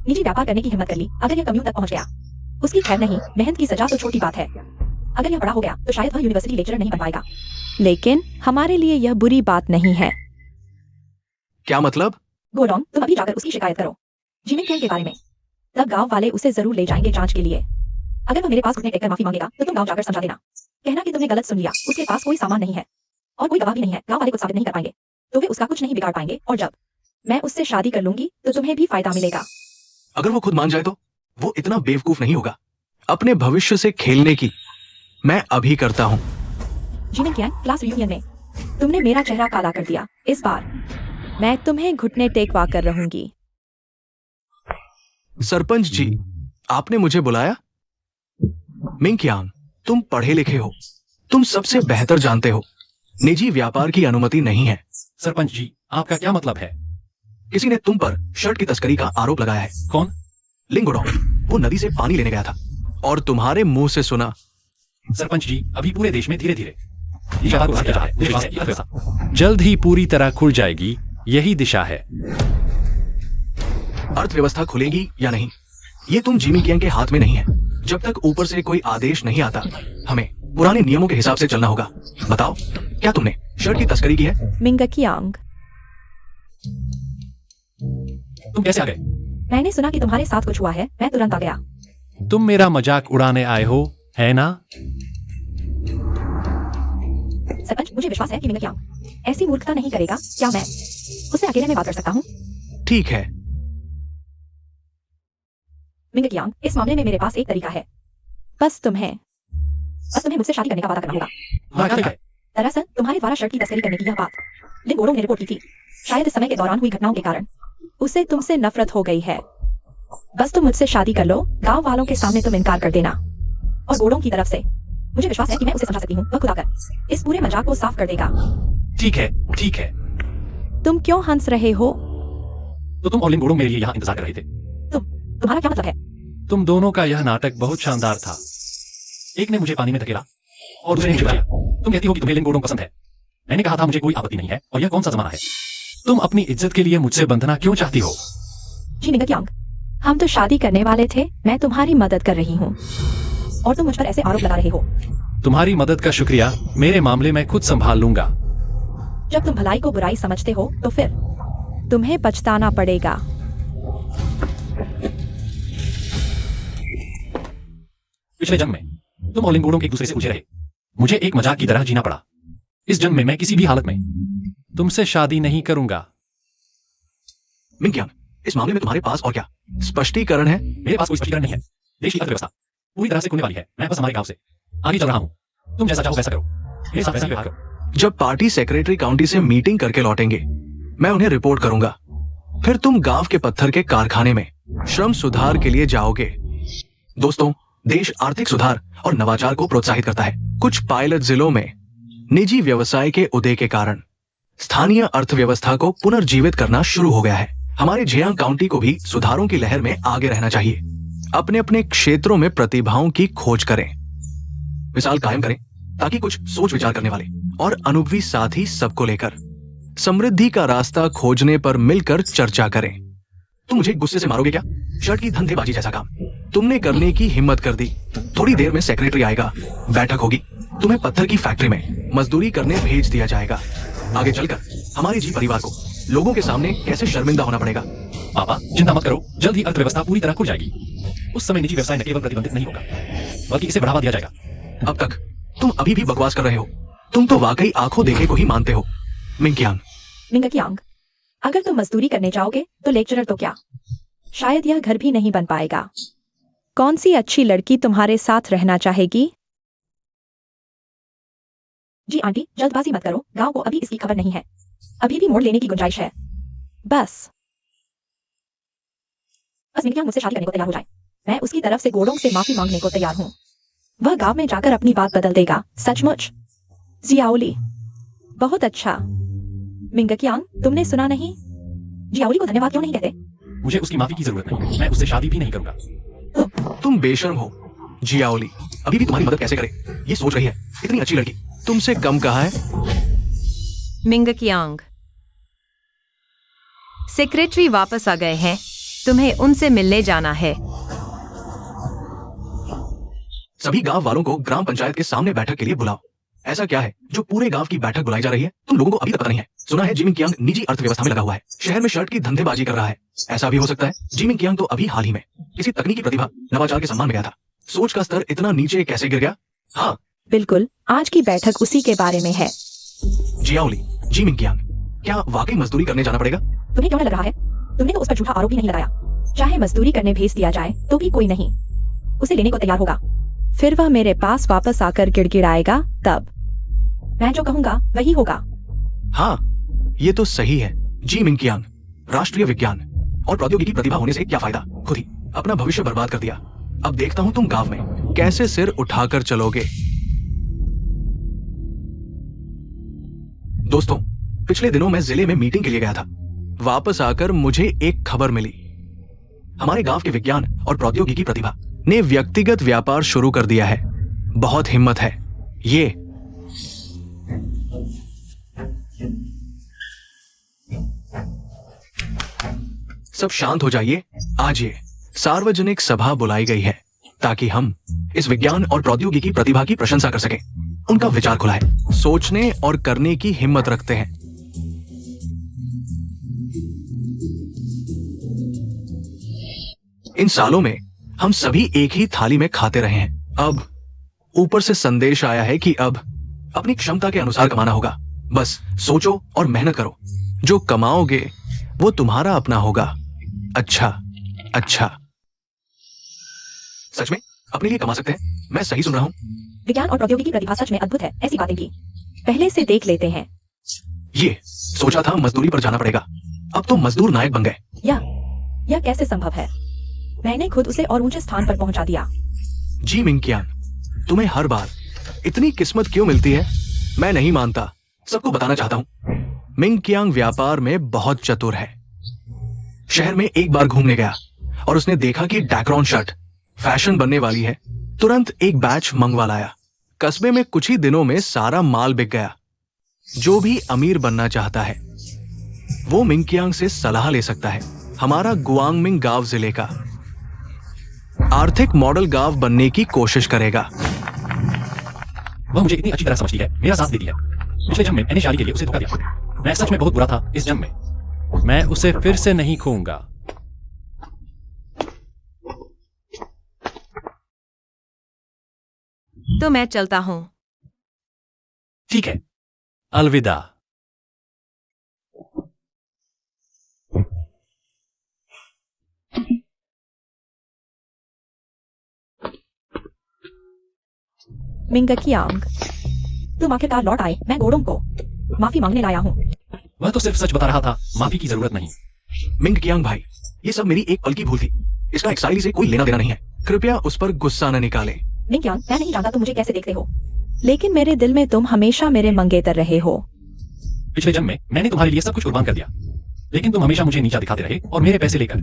निजी व्यापार करने की हिम्मत कर ली। अगर यह कम्युन तक पहुंच गया, उसकी खैर नहीं, मेहनत की सजा तो छोटी बात है। अगर यह बड़ा हो गया तो शायद वह यूनिवर्सिटी लेक्चरर नहीं बन पाएगा। लेकिन हमारे लिए यह बुरी बात नहीं है। क्या मतलब? गुओडोंग, तुम अभी जाकर उसकी शिकायत करो जी मिंग कियांग के बारे में। तब गांव वाले उसे जरूर ले जाएंगे जांच के लिए। अगर वह मेरे पास घुटने टेककर माफी मांगेगा तो तुम गांव जाकर समझा देना। कहना कि तुमने गलत सुन लिया, उसके पास कोई सामान नहीं है और कोई गवाह भी नहीं है। गांव वाले कुछ साबित नहीं कर पाएंगे तो वे उसका कुछ नहीं बिगाड़ पाएंगे, और जब मैं उससे शादी कर लूंगी तो तुम्हें भी फायदा मिलेगा। अगर वो खुद मान जाए तो? वो इतना बेवकूफ नहीं होगा। अपने भविष्य से खेलने की मैं अभी करता हूं। जी मिंग कियांग, क्लास रियूनियन में तुमने मेरा चेहरा काला कर दिया। इस बार मैं तुम्हें घुटने टेकवा कर रहूंगी। सरपंच जी, आपने मुझे बुलाया? मिंग कियांग, तुम पढ़े लिखे हो, तुम सबसे बेहतर जानते हो निजी व्यापार की अनुमति नहीं है। सरपंच जी, आपका क्या मतलब है? किसी ने तुम पर शर्ट की तस्करी का आरोप लगाया है। कौन? लिंगोडोंग, वो नदी से पानी लेने गया था और तुम्हारे मुंह से सुना। सरपंच जी, अभी पूरे देश में धीरे धीरे जल्द ही पूरी तरह खुल जाएगी, यही दिशा है। अर्थव्यवस्था खुलेगी या नहीं, ये तुम जी मिंग कियांग के हाथ में नहीं है। जब तक ऊपर से कोई आदेश नहीं आता हमें पुराने नियमों के हिसाब से चलना होगा। बताओ, क्या तुमने शर्ट की तस्करी की है? मिंगकियांग, तुम कैसे आ गए? मैंने सुना कि तुम्हारे साथ कुछ हुआ है, मैं तुरंत आ गया। तुम मेरा मजाक उड़ाने आए हो, है ना? सरपंच, मुझे विश्वास है कि मिंगकियांग ऐसी मूर्खता नहीं करेगा। क्या मैं उससे अकेले में बात कर सकता हूँ? ठीक है। मिंगकियांग, इस मामले में मेरे पास एक तरीका है। बस तुम्हें मुझसे शादी करने का वादा करना होगा। हाँ, क्या है? दरअसल तुम्हारे द्वारा शर्ट की तस्करी करने की यह बात लिंगोरो ने रिपोर्ट की थी। शायद इस समय के दौरान हुई घटनाओं के कारण उसे तुमसे नफरत हो गई है। बस तुम मुझसे शादी कर लो, गांव वालों के सामने तुम इनकार कर देना, और गोड़ों की तरफ से मुझे विश्वास है कि मैं उसे समझा सकती हूँ। वह खुद आकर इस पूरे मजाक को साफ कर देगा। ठीक है, ठीक है। तुम क्यों हंस रहे हो? तो तुम और लिंगोड़ो मेरे लिए यहाँ इंतजार कर रहे थे। तुम्हारा क्या मतलब है? तुम दोनों का यह नाटक बहुत शानदार था। एक ने मुझे पानी में धकेला और दूसरे ने मुझे बचाया। तुम कहती हो कि तुम्हें लिंगोड़ो पसंद है। मैंने कहा था मुझे कोई आपत्ति नहीं है, और यह कौन सा जमाना है? तुम अपनी इज्जत के लिए मुझसे बंधना क्यों चाहती हो? जी मिंगकियांग, हम तो शादी करने वाले थे। मैं तुम्हारी मदद कर रही हूँ और तुम मुझ पर ऐसे आरोप लगा रहे हो। तुम्हारी मदद का शुक्रिया, मेरे मामले में खुद संभाल लूंगा। जब तुम भलाई को बुराई समझते हो तो फिर तुम्हें पछताना पड़ेगा। पिछले जन्म में तुम और लिंगोड़ो एक दूसरे से उलझे रहे। मुझे एक मजाक की तरह जीना पड़ा। इस जन्म में मैं किसी भी हालत में तुमसे शादी नहीं करूंगा। मिंगकियांग, इस मामले में तुम्हारे पास और क्या स्पष्टीकरण है? मेरे पास कोई स्पष्टीकरण नहीं है। देश की अर्थव्यवस्था पूरी तरह से खुलने वाली है। मैं बस हमारे गांव से आगे चल रहा हूँ। तुम जैसा चाहो वैसा करो, मेरे साथ वैसा व्यवहार करो। जब पार्टी सेक्रेटरी काउंटी से मीटिंग करके लौटेंगे, मैं उन्हें रिपोर्ट करूंगा। फिर तुम गांव के पत्थर के कारखाने में श्रम सुधार के लिए जाओगे। दोस्तों, देश आर्थिक सुधार और नवाचार को प्रोत्साहित करता है। कुछ पायलट जिलों में निजी व्यवसाय के उदय के कारण स्थानीय अर्थव्यवस्था को पुनर्जीवित करना शुरू हो गया है। हमारे झेयांग काउंटी को भी सुधारों की लहर में आगे रहना चाहिए। अपने अपने क्षेत्रों में प्रतिभाओं की खोज करें, मिसाल कायम करें, ताकि कुछ सोच विचार करने वाले और अनुभवी साथी सबको लेकर समृद्धि का रास्ता खोजने पर मिलकर चर्चा करें। तुम मुझे गुस्से से मारोगे क्या? शर्ट की धंधेबाजी जैसा काम तुमने करने की हिम्मत कर दी। थोड़ी देर में सेक्रेटरी आएगा, बैठक होगी, तुम्हें पत्थर की फैक्ट्री में मजदूरी करने भेज दिया जाएगा। आगे चलकर हमारे जी परिवार को लोगों के सामने कैसे शर्मिंदा होना पड़ेगा। पापा, चिंता मत करो, जल्द ही अर्थव्यवस्था पूरी तरह खुल जाएगी। उस समय निजी व्यवसाय न केवल प्रतिबंधित नहीं होगा, बल्कि इसे बढ़ावा दिया जाएगा। अब तक तुम अभी भी बकवास कर रहे हो। तुम तो वाकई आंखों देखे को ही मानते हो। मिंगकियांग, अगर तुम मजदूरी करने जाओगे तो लेक्चरर तो क्या, शायद यह घर भी नहीं बन पाएगा। कौन सी अच्छी लड़की तुम्हारे साथ रहना चाहेगी? जी आंटी, जल्दबाजी मत करो, गांव को अभी इसकी खबर नहीं है। अभी भी मोड़ लेने की गुंजाइश है। बस मिंगकियांग मुझसे शादी करने को तैयार हो जाए, मैं उसकी तरफ से गोड़ों से माफी मांगने को तैयार हूँ। वह गांव में जाकर अपनी बात बदल देगा। सचमुच? जियाओली, बहुत अच्छा। मिंगकियांग, तुमने सुना नहीं? जियाओली को धन्यवाद क्यों नहीं कहते? मुझे उसकी माफी की जरूरत नहीं, मैं उससे शादी भी नहीं करूंगा। तुम बेशर्म हो। जियाओली अभी भी तुम्हारी मदद कैसे करे ये सोच रही है। इतनी अच्छी लड़की तुमसे कम कहा है। मिंगकियांग, सेक्रेटरी वापस आ गए हैं, तुम्हें उनसे मिलने जाना है। सभी गांव वालों को ग्राम पंचायत के सामने बैठक के लिए बुलाओ। ऐसा क्या है जो पूरे गांव की बैठक बुलाई जा रही है? तुम लोगों को अभी तक पता नहीं है। सुना है जी मिंगकियांग निजी अर्थव्यवस्था में लगा हुआ है, शहर में शर्ट की धंधेबाजी कर रहा है। ऐसा भी हो सकता है जी मिंगकियांग तो अभी हाल ही में किसी तकनीकी प्रतिभा नवाचार के सम्मान में गया था। सोच का स्तर इतना नीचे कैसे गिर गया? हाँ बिल्कुल, आज की बैठक उसी के बारे में है। जियाओली, जी मिंगकियांग, क्या वाकई मजदूरी करने जाना पड़ेगा? तुम्हें क्यों लग रहा है? तुमने तो उस पर झूठा आरोप भी नहीं लगाया। चाहे मजदूरी करने भेज दिया जाए तो भी कोई नहीं उसे लेने को तैयार होगा। फिर वह मेरे पास वापस आकर गिड़गिड़ाएगा, तब मैं जो कहूंगा वही होगा। हाँ, ये तो सही है। जी मिंगकियांग, राष्ट्रीय विज्ञान और प्रौद्योगिकी प्रतिभा होने से क्या फायदा? खुद ही अपना भविष्य बर्बाद कर दिया। अब देखता हूं तुम गांव में कैसे सिर उठाकर चलोगे। दोस्तों, पिछले दिनों मैं जिले में मीटिंग के लिए गया था। वापस आकर मुझे एक खबर मिली। हमारे गांव के विज्ञान और प्रौद्योगिकी प्रतिभा ने व्यक्तिगत व्यापार शुरू कर दिया है। बहुत हिम्मत है। ये सब शांत हो जाइए। आज ये सार्वजनिक सभा बुलाई गई है ताकि हम इस विज्ञान और प्रौद्योगिकी प्रतिभा की प्रशंसा कर सकें। उनका विचार खुला है, सोचने और करने की हिम्मत रखते हैं। इन सालों में हम सभी एक ही थाली में खाते रहे हैं। अब ऊपर से संदेश आया है कि अब अपनी क्षमता के अनुसार कमाना होगा। बस सोचो और मेहनत करो। जो कमाओगे वो तुम्हारा अपना होगा। अच्छा अच्छा, सच में अपने लिए कमा सकते हैं? मैं सही सुन रहा हूं? विज्ञान और प्रौद्योगिकी प्रतिभा सच में अद्भुत है। ऐसी बातें की पहले से देख लेते हैं। ये सोचा था मजदूरी पर जाना पड़ेगा, अब तो मजदूर नायक बन गए। यह कैसे संभव है? मैंने खुद उसे और ऊंचे स्थान पर पहुंचा दिया। जी मिंग कियांग, तुम्हें हर बार इतनी किस्मत क्यों मिलती है? मैं नहीं मानता, सबको बताना चाहता हूं। मिंग कियांग व्यापार में बहुत चतुर है। शहर में एक बार घूमने गया और उसने देखा कि डैक्रॉन शर्ट फैशन बनने वाली है। तुरंत एक बैच मंगवा लाया। कस्बे में कुछ ही दिनों में सारा माल बिक गया। जो भी अमीर बनना चाहता है वो मिंग कियांग से सलाह ले सकता है। हमारा गुआंगमिंग गांव जिले का आर्थिक मॉडल गांव बनने की कोशिश करेगा। वह मुझे इतनी अच्छी तरह समझती है, मेरा साथ देती है। पिछले जन्म में मैंने शादी के लिए उसे धोखा दिया। मैं सच में बहुत बुरा था। इस जन्म में मैं उसे फिर से नहीं खोऊंगा। तो मैं चलता हूं। ठीक है, अलविदा। मिंग कियांग, तुम आखिरकार लौट आए। मैं गोडों को माफी मांगने लाया हूँ। वह तो सिर्फ सच बता रहा था, माफी की जरूरत नहीं। मिंग कियांग भाई, ये सब मेरी एक पल की भूल थी। इसका एक्साइली से कोई लेना देना नहीं है। कृपया उस पर गुस्सा न निकालें। मिंग कियांग, मैं नहीं जानता तुम मुझे कैसे देखते हो, लेकिन मेरे दिल में तुम हमेशा मेरे मंगेतर रहे हो। पिछले जन्म में मैंने तुम्हारे लिए सब कुछ कुर्बान कर दिया, लेकिन तुम हमेशा मुझे नीचा दिखाते रहे और मेरे पैसे लेकर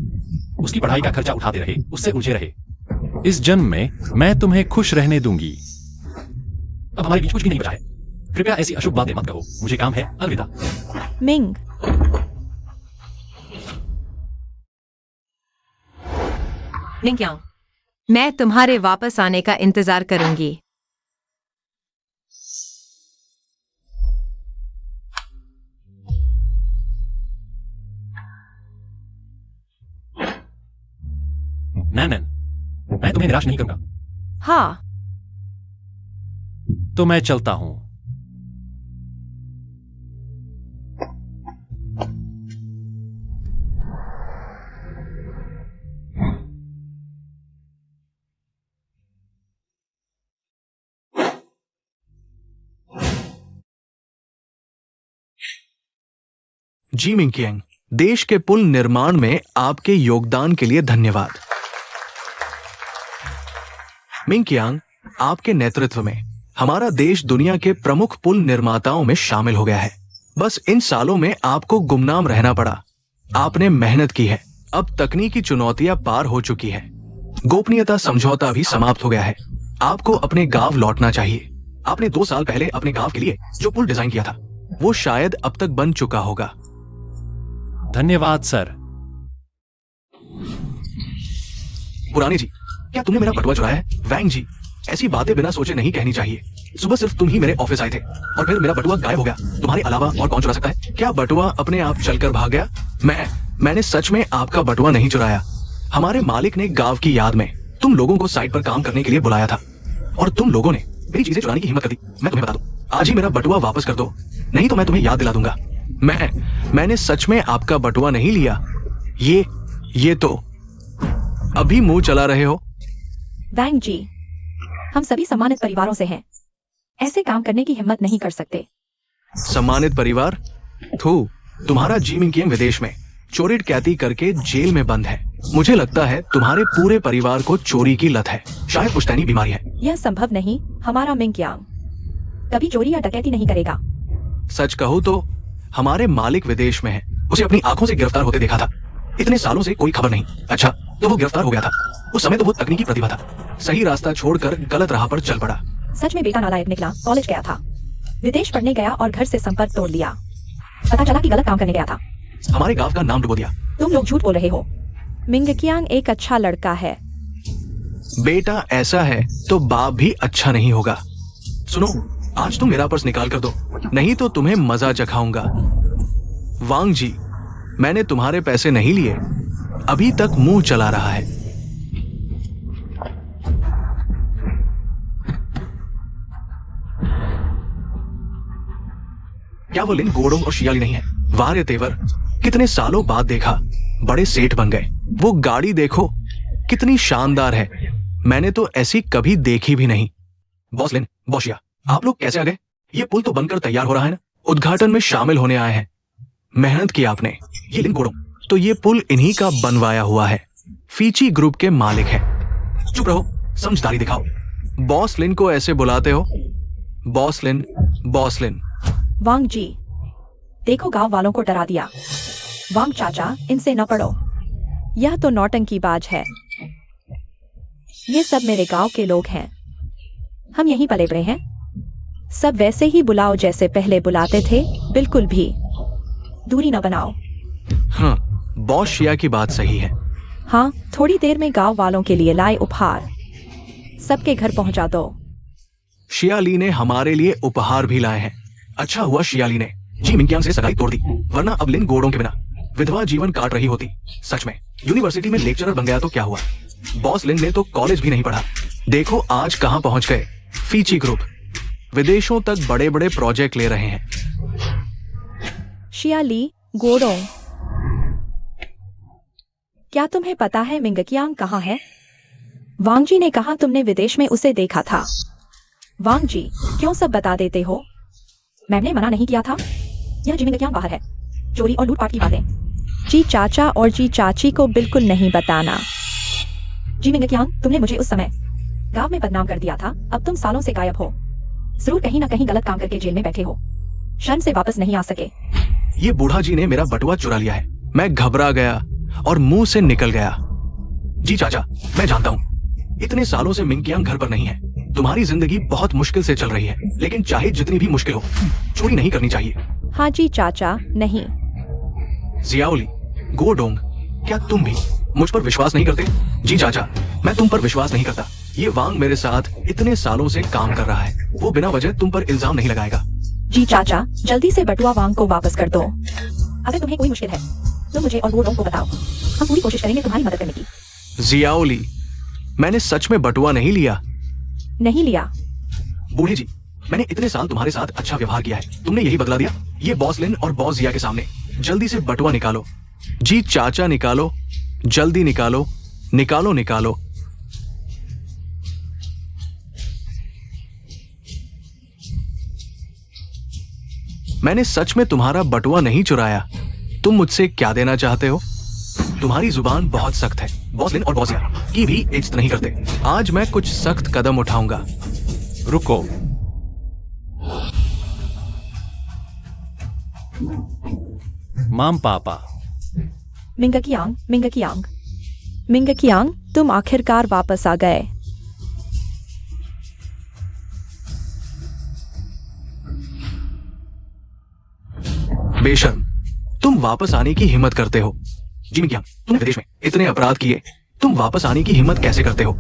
उसकी पढ़ाई का खर्चा उठाते रहे, उससे उलझे रहे। इस जन्म में मैं तुम्हें खुश रहने दूंगी। अब हमारे बीच कुछ भी नहीं बचा है। कृपया ऐसी अशुभ बातें मत कहो। मुझे काम है। अलविदा। मिंग, मिंग कियांग, मैं तुम्हारे वापस आने का इंतजार करूंगी। नैनन, मैं तुम्हें निराश नहीं करूंगा। हाँ, तो मैं चलता हूं। जी मिंग कियांग, देश के पुल निर्माण में आपके योगदान के लिए धन्यवाद। मिंग कियांग, आपके नेतृत्व में हमारा देश दुनिया के प्रमुख पुल निर्माताओं में शामिल हो गया है। बस इन सालों में आपको गुमनाम रहना पड़ा। आपने मेहनत की है। अब तकनीकी चुनौतियां पार हो चुकी है। गोपनीयता समझौता भी समाप्त हो गया है। आपको अपने गांव लौटना चाहिए। आपने 2 साल पहले अपने गांव के लिए जो पुल डिजाइन किया था वो शायद अब तक बन चुका होगा। धन्यवाद सर। पुराने जी, क्या तुमने मेरा बटुआ चुराया है? वैंग जी, ऐसी बातें बिना सोचे नहीं कहनी चाहिए। सुबह सिर्फ तुम ही मेरे ऑफिस आए थे और फिर मेरा बटुआ गायब हो गया। तुम्हारे अलावा और कौन चुरा सकता है? क्या बटुआ अपने आप चलकर भाग गया? मैंने सच में आपका बटुआ नहीं चुराया। हमारे मालिक ने गांव की याद में तुम लोगों को साइट पर काम करने के लिए बुलाया था और तुम लोगों ने मेरी चीजें चुराने की हिम्मत कर दी। मैं तुम्हें बता दूं, आज ही मेरा बटुआ वापस कर दो, नहीं तो मैं तुम्हें याद दिला दूंगा। मैंने सच में आपका बटुआ नहीं लिया। ये तो अभी मुंह चला रहे हो। वैंग जी, हम सभी सम्मानित परिवारों से हैं। ऐसे काम करने की हिम्मत नहीं कर सकते। सम्मानित परिवार? थू, तुम्हारा जी मिंग कियांग विदेश में चोरी डकैती करके जेल में बंद है। मुझे लगता है तुम्हारे पूरे परिवार को चोरी की लत है। शायद पुश्तैनी बीमारी है। यह संभव नहीं। हमारा मिंग कियांग कभी चोरी या डकैती नहीं करेगा। सच कहूं तो हमारे मालिक विदेश में है। उसे अपनी आंखों से गिरफ्तार होते देखा था। इतने सालों से कोई खबर नहीं। अच्छा, तो वो गिरफ्तार हो गया था। उस समय तो वो तकनीकी प्रतिभा था। सही रास्ता छोड़कर गलत राह पर चल पड़ा। सच में बेटा नालायक निकला। कॉलेज गया था, विदेश पढ़ने गया और घर से संपर्क तोड़ लिया। पता चला कि गलत काम करने गया था। हमारे गांव का नाम डुबो दिया। तुम लोग झूठ बोल रहे हो। मिंग कियांग एक अच्छा लड़का है। बेटा ऐसा है तो बाप भी अच्छा नहीं होगा। सुनो, आज तुम मेरा पर्स निकाल कर दो, नहीं तो तुम्हें मजा चखाऊंगा। वांग जी, मैंने तुम्हारे पैसे नहीं लिए, अभी तक मुंह चला रहा है। क्या वो लिन गोडोंग और शियाली नहीं है? वाह रे तेवर, कितने सालों बाद देखा, बड़े सेठ बन गए। वो गाड़ी देखो कितनी शानदार है, मैंने तो ऐसी कभी देखी भी नहीं। बॉस लिन, बॉसिया, आप लोग कैसे आ गए? ये पुल तो बनकर तैयार हो रहा है ना? उद्घाटन में शामिल होने आए हैं। मेहनत की आपने। ये लिन गोडोंग, तो ये पुल इन्हीं का बनवाया हुआ है, फीची ग्रुप के मालिक है। चुप रहो, समझदारी दिखाओ। बॉस लिन को ऐसे बुलाते हो? बॉस लिन, बॉस लिन। वांग जी, देखो गांव वालों को डरा दिया। वांग चाचा, इनसे न पढ़ो, यह तो नौटंकीबाज है। ये सब मेरे गांव के लोग हैं, हम यहीं पले बड़े हैं। सब वैसे ही बुलाओ जैसे पहले बुलाते थे, बिल्कुल भी दूरी न बनाओ। हाँ, बॉस शिया की बात सही है। हाँ, थोड़ी देर में गांव वालों के लिए लाए उपहार सबके घर पहुंचा दो। शियाली ने हमारे लिए उपहार भी लाए हैं। अच्छा हुआ शियाली ने जी मिंगकियांग से सगाई तोड़ दी, वरना अब लिन गोडों के बिना विधवा जीवन काट रही होती। सच में, यूनिवर्सिटी में लेक्चरर बन गया तो क्या हुआ? बॉस लिन ने तो कॉलेज भी नहीं पढ़ा, देखो आज कहां पहुंच गए। फीची ग्रुप विदेशों तक बड़े बड़े प्रोजेक्ट ले रहे हैं। शियाली, गोडोंग, क्या तुम्हें पता है मिंगकियांग कहाँ है? वांग जी ने कहा तुमने विदेश में उसे देखा था। वांग जी, क्यों सब बता देते हो? मैंने मना नहीं किया था। यह जी मिंगकियांग बाहर है, चोरी और लूटपाट की बातें। जी चाचा और जी चाची को बिल्कुल नहीं बताना। जी मिंगकियांग, तुमने मुझे उस समय गांव में बदनाम कर दिया था, अब तुम सालों से गायब हो। जरूर कहीं ना कहीं गलत काम करके जेल में बैठे हो, शर्म से वापस नहीं आ सके। ये बूढ़ा जी ने मेरा बटुआ चुरा लिया है। मैं घबरा गया और मुंह से निकल गया। जी चाचा, मैं जानता हूँ इतने सालों से मिंगकियांग घर पर नहीं है। तुम्हारी जिंदगी बहुत मुश्किल से चल रही है, लेकिन चाहे जितनी भी मुश्किल हो, चोरी नहीं करनी चाहिए। हाँ जी चाचा, नहीं। जियाओली, गोडोंग, क्या तुम भी मुझ पर विश्वास नहीं करते? जी चाचा, मैं तुम पर विश्वास नहीं करता। ये वांग मेरे साथ इतने सालों से काम कर रहा है, वो बिना वजह तुम पर इल्जाम नहीं लगाएगा। जी चाचा, जल्दी से बटुआ वांग को वापस कर दो। अगर तुम्हें कोई मुश्किल है तो मुझे और गोडोंग को बताओ, हम पूरी कोशिश करेंगे तुम्हारी मदद करने की। जियाओली, मैंने सच में बटुआ नहीं लिया। नहीं लिया। बूढ़े जी, मैंने इतने साल तुम्हारे साथ अच्छा व्यवहार किया है, तुमने यही बदला दिया? ये बॉस लिन और बॉस जिया के सामने जल्दी से बटुआ निकालो। जी चाचा, निकालो, जल्दी निकालो, निकालो निकालो। मैंने सच में तुम्हारा बटुआ नहीं चुराया। तुम मुझसे क्या देना चाहते हो? तुम्हारी जुबान बहुत सख्त है। बॉस लिन और बॉस जिया की भी इज्जत नहीं करते। आज मैं कुछ सख्त कदम उठाऊंगा। रुको, माम पापा। मिंगकियांग, मिंगकियांग, मिंगकियांग, तुम आखिरकार वापस आ गए। बेशर्म, तुम वापस आने की हिम्मत करते हो? जी मिंगकियांग, तुमने विदेश में इतने अपराध किए, तुम वापस आने की हिम्मत कैसे करते हो?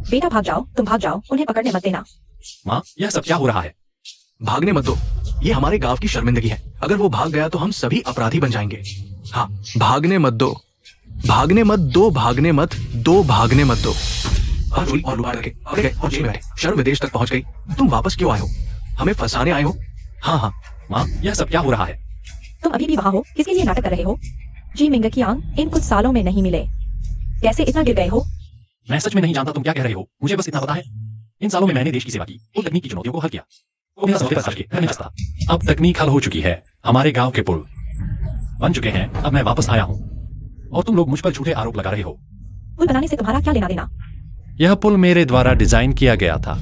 बेटा भाग जाओ, तुम भाग जाओ, उन्हें पकड़ने मत देना। माँ, यह सब क्या हो रहा है? भागने मत दो, ये हमारे गांव की शर्मिंदगी है। अगर वो भाग गया तो हम सभी अपराधी बन जाएंगे। हाँ, भागने मत दो, भागने मत दो, भागने मत दो, भागने मत दो। हम चोरी और लूटपाट करके पकड़े गए और जेल में बैठे, शर्म विदेश तक पहुंच गई। तुम वापस क्यों आए हो? हमें फंसाने आए हो? हाँ हाँ। माँ, यह सब क्या हो रहा है? तुम अभी भी वहाँ हो, किसके लिए नाटक कर रहे हो? जी मिंगकियांग, इन कुछ सालों में नहीं मिले, कैसे इतना गिर गए हो? मैं सच में नहीं जानता तुम क्या कह रहे हो, मुझे बस इतना पता है इन सालों में मैंने देश की सेवा की, उन तकनीकी चुनौतियों को हल किया। वो बिना समझे फंस के घर में फंसता। अब तकनीक हल हो चुकी है, हमारे गांव के पुल बन चुके हैं, अब मैं वापस आया हूँ और तुम लोग मुझ पर झूठे आरोप लगा रहे हो। पुल बनाने से तुम्हारा क्या लेना देना? यह पुल मेरे द्वारा डिजाइन किया गया था।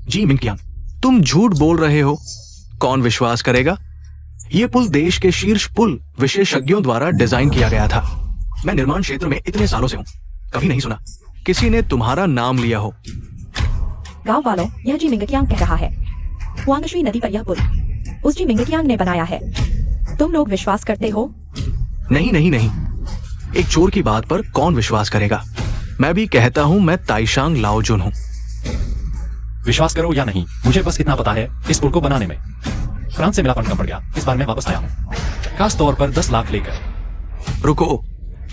जी मिंगकियांग, तुम झूठ बोल रहे हो, कौन विश्वास करेगा? यह पुल देश के शीर्ष पुल विशेषज्ञों द्वारा डिजाइन किया गया था। मैं निर्माण क्षेत्र में इतने सालों से हूं, कभी नहीं सुना किसी ने तुम्हारा नाम लिया हो। गांव वालों, यह जी मिंगकियांग कह रहा है, हुआंगशुई नदी पर यह पुल उस जी मिंगकियांग ने बनाया है। तुम लोग विश्वास करते हो? नहीं नहीं नहीं, एक चोर की बात पर कौन विश्वास करेगा? मैं भी कहता हूं मैं ताइशांग लाओजुन हूं। विश्वास करो या नहीं, मुझे बस इतना पता है, इस पुल को बनाने में फ्रांस से मेरा फंड कम पड़ गया। इस बार मैं वापस आया हूँ, खास तौर पर 10 लाख लेकर। रुको,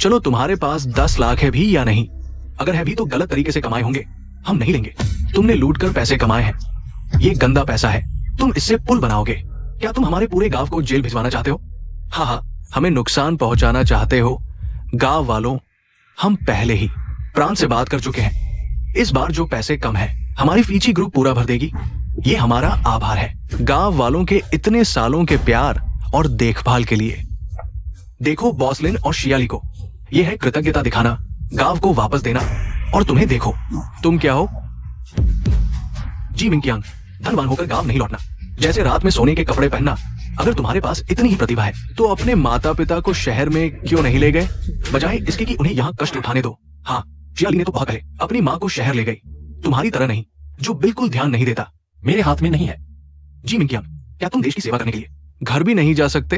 चलो तुम्हारे पास 10 लाख है भी या नहीं, अगर है भी तो गलत तरीके से कमाए होंगे, हम नहीं लेंगे। तुमने लूट कर पैसे कमाए हैं, ये गंदा पैसा है, तुम इससे पुल बनाओगे। क्या तुम हमारे पूरे गांव को जेल भिजवाना चाहते हो? हाँ हाँ, हमें नुकसान पहुंचाना चाहते हो? गांव वालों, हम पहले ही प्रांत से बात कर चुके हैं। इस बार जो पैसे कम है हमारी फीची ग्रुप पूरा भर देगी, ये हमारा आभार है गांव वालों के इतने सालों के प्यार और देखभाल के लिए। देखो बॉसलिन और शियाली को, ये है कृतज्ञता दिखाना, गांव को वापस देना। और तुम्हें देखो, तुम क्या हो? जी मिंकियांग, धनवान होकर गांव नहीं लौटना, जैसे रात में सोने के कपड़े पहनना। अगर तुम्हारे पास इतनी ही प्रतिभा है तो अपने माता पिता को शहर में क्यों नहीं ले गए, बजाय इसके कि उन्हें यहाँ कष्ट उठाने दो। हाँ, शियाली ने तो बहुत कहे, अपनी माँ को शहर ले गई, तुम्हारी तरह नहीं जो बिल्कुल ध्यान नहीं देता। मेरे हाथ में नहीं है। जी मिंकियांग, क्या तुम देश की सेवा करने के लिए घर भी नहीं जा सकते?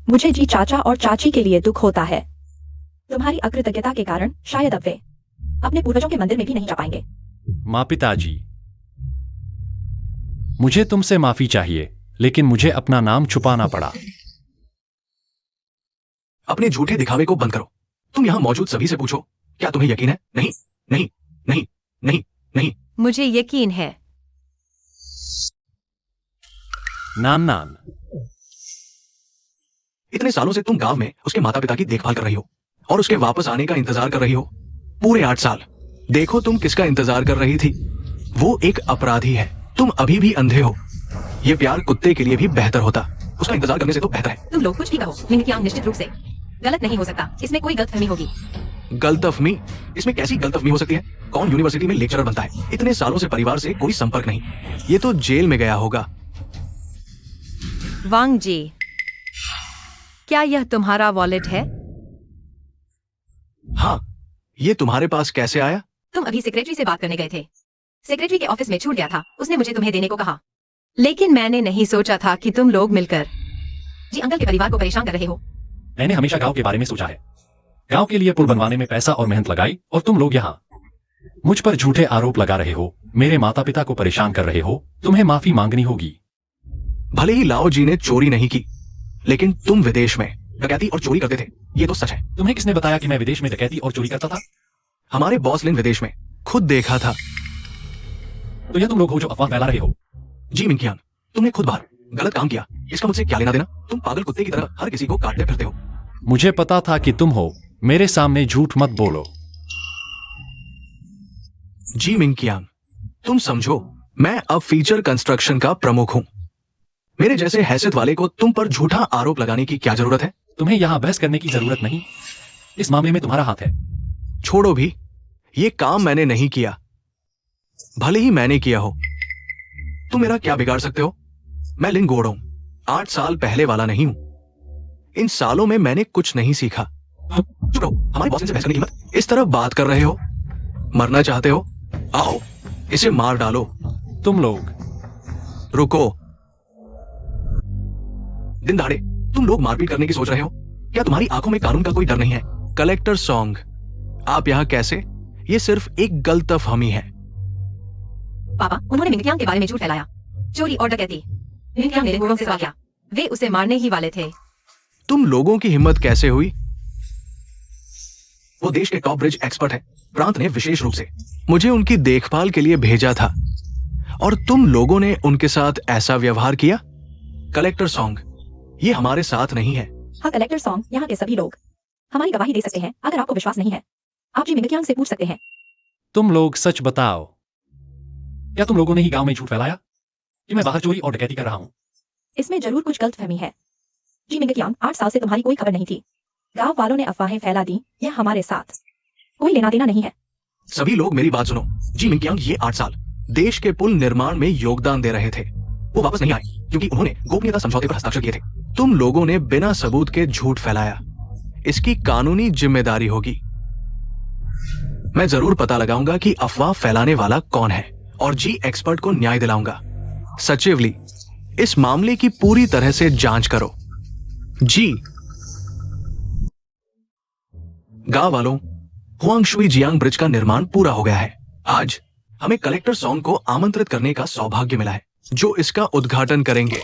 मुझे जी चाचा और चाची के लिए दुख होता है। तुम्हारी अकृतज्ञता के कारण शायद अब वे अपने पूर्वजों के मंदिर में भी नहीं जा पाएंगे। माँ पिताजी, मुझे तुमसे माफी चाहिए, लेकिन मुझे अपना नाम छुपाना पड़ा। अपने झूठे दिखावे को बंद करो। तुम यहाँ मौजूद सभी से पूछो, क्या तुम्हें यकीन है? नहीं नहीं नहीं नहीं नहीं। मुझे यकीन है। नान नान, इतने सालों से तुम गांव में उसके माता पिता की देखभाल कर रही हो और उसके वापस आने का इंतजार कर रही हो, पूरे 8 साल। देखो तुम किसका इंतजार कर रही थी, वो एक अपराधी है। तुम अभी भी अंधे हो। ये प्यार कुत्ते के लिए भी बेहतर होता, उसका इंतजार करने से तो बेहतर है। तुम लोग कुछ भी कहो, मिंकियांग निश्चित रूप से गलत नहीं हो सकता, इसमें कोई गलतफहमी होगी। गलतफहमी? इसमें कैसी गलतफहमी हो सकती है? कौन यूनिवर्सिटी में लेक्चरर बनता है? इतने सालों से परिवार से कोई संपर्क नहीं, ये तो जेल में गया होगा। वांग जी, क्या यह तुम्हारा वॉलेट है? हाँ, ये तुम्हारे पास कैसे आया? तुम अभी सेक्रेटरी से बात करने गए थे, सेक्रेटरी के ऑफिस में छूट गया था, उसने मुझे तुम्हें देने को कहा, लेकिन मैंने नहीं सोचा था कि तुम लोग मिलकर जी अंकल के परिवार को परेशान कर रहे हो। मैंने हमेशा गांव के बारे में सोचा है, गांव के लिए पुल बनवाने में पैसा और मेहनत लगाई, और तुम लोग यहाँ मुझ पर झूठे आरोप लगा रहे हो, मेरे माता पिता को परेशान कर रहे हो। तुम्हें माफी मांगनी होगी। भले ही लाओ जी ने चोरी नहीं की, लेकिन तुम विदेश में डकैती और चोरी करते थे, ये तो सच है। तुम्हें किसने बताया कि मैं विदेश में डकैती और चोरी करता था? हमारे बॉस लिन विदेश में, खुद देखा था। तो यह तुम लोग हो जो अफवाह फैला रहे हो। जी मिंकियांग, तुमने खुद बाहर गलत काम किया, इसका मुझसे क्या लेना देना? तुम पागल कुत्ते की तरह हर किसी को काटते फिरते हो। मुझे पता था कि तुम हो, मेरे सामने झूठ मत बोलो। जी मिंकियांग, तुम समझो, मैं अब फीचर कंस्ट्रक्शन का प्रमुख हूं। मेरे जैसे हैसियत वाले को तुम पर झूठा आरोप लगाने की क्या जरूरत है? तुम्हें यहाँ बहस करने की जरूरत नहीं, इस मामले में तुम्हारा हाथ है। छोड़ो भी, ये काम मैंने नहीं किया, भले ही मैंने किया हो। तुम मेरा क्या बिगाड़ सकते हो? मैं लिन गोड़ हूं, 8 साल पहले वाला नहीं हूं। इन सालों में मैंने कुछ नहीं सीखा। चुप रहो, हमारे बॉस से बहस करने की हिम्मत? इस तरह बात कर रहे हो? मरना चाहते हो? आओ, इसे मार डालो। तुम लोग रुको। दिन दहाड़े तुम लोग मारपीट करने की सोच रहे हो? क्या तुम्हारी आंखों में कानून का कोई डर नहीं है? कलेक्टर सॉन्ग, आप यहाँ कैसे? ये सिर्फ एक गलतफहमी है। पापा, उन्होंने मिंकियांग के बारे में झूठ फैलाया, चोरी और डकैती। मिंकियांग ने लिंगोड़ों से सवाल किया, वे उसे मारने ही वाले थे। तुम लोगों की हिम्मत कैसे हुई? वो देश के टॉप ब्रिज एक्सपर्ट है, प्रांत ने विशेष रूप से मुझे उनकी देखभाल के लिए भेजा था, और तुम लोगों ने उनके साथ ऐसा व्यवहार किया? कलेक्टर सॉन्ग, ये हमारे साथ नहीं है। हाँ कलेक्टर सॉन्ग, यहाँ के सभी लोग हमारी गवाही दे सकते हैं। अगर आपको विश्वास नहीं है, आप जी मिंकियांग से पूछ सकते हैं। तुम लोग सच बताओ, क्या तुम लोगों ने ही गांव में झूठ फैलाया कि मैं बाहर चोरी और डकैती कर रहा हूं? इसमें जरूर कुछ गलतफहमी है। जी मिंकियांग, 8 साल से तुम्हारी कोई खबर नहीं थी, गांव वालों ने अफवाहें फैला दी, यह हमारे साथ कोई लेना देना नहीं है। सभी लोग मेरी बात सुनो। जी मिंकियांग ये 8 साल देश के पुल निर्माण में योगदान दे रहे थे, वो वापस नहीं आए क्योंकि उन्होंने गोपनीयता समझौते पर हस्ताक्षर किए थे। तुम लोगों ने बिना सबूत के झूठ फैलाया, इसकी कानूनी जिम्मेदारी होगी। मैं जरूर पता लगाऊंगा कि अफवाह फैलाने वाला कौन है और जी एक्सपर्ट को न्याय दिलाऊंगा। सचिवली, इस मामले की पूरी तरह से जांच करो। जी गांव वालों, हुआंगशुई जियांग ब्रिज का निर्माण पूरा हो गया है। आज हमें कलेक्टर सॉन्ग को आमंत्रित करने का सौभाग्य मिला है, जो इसका उद्घाटन करेंगे।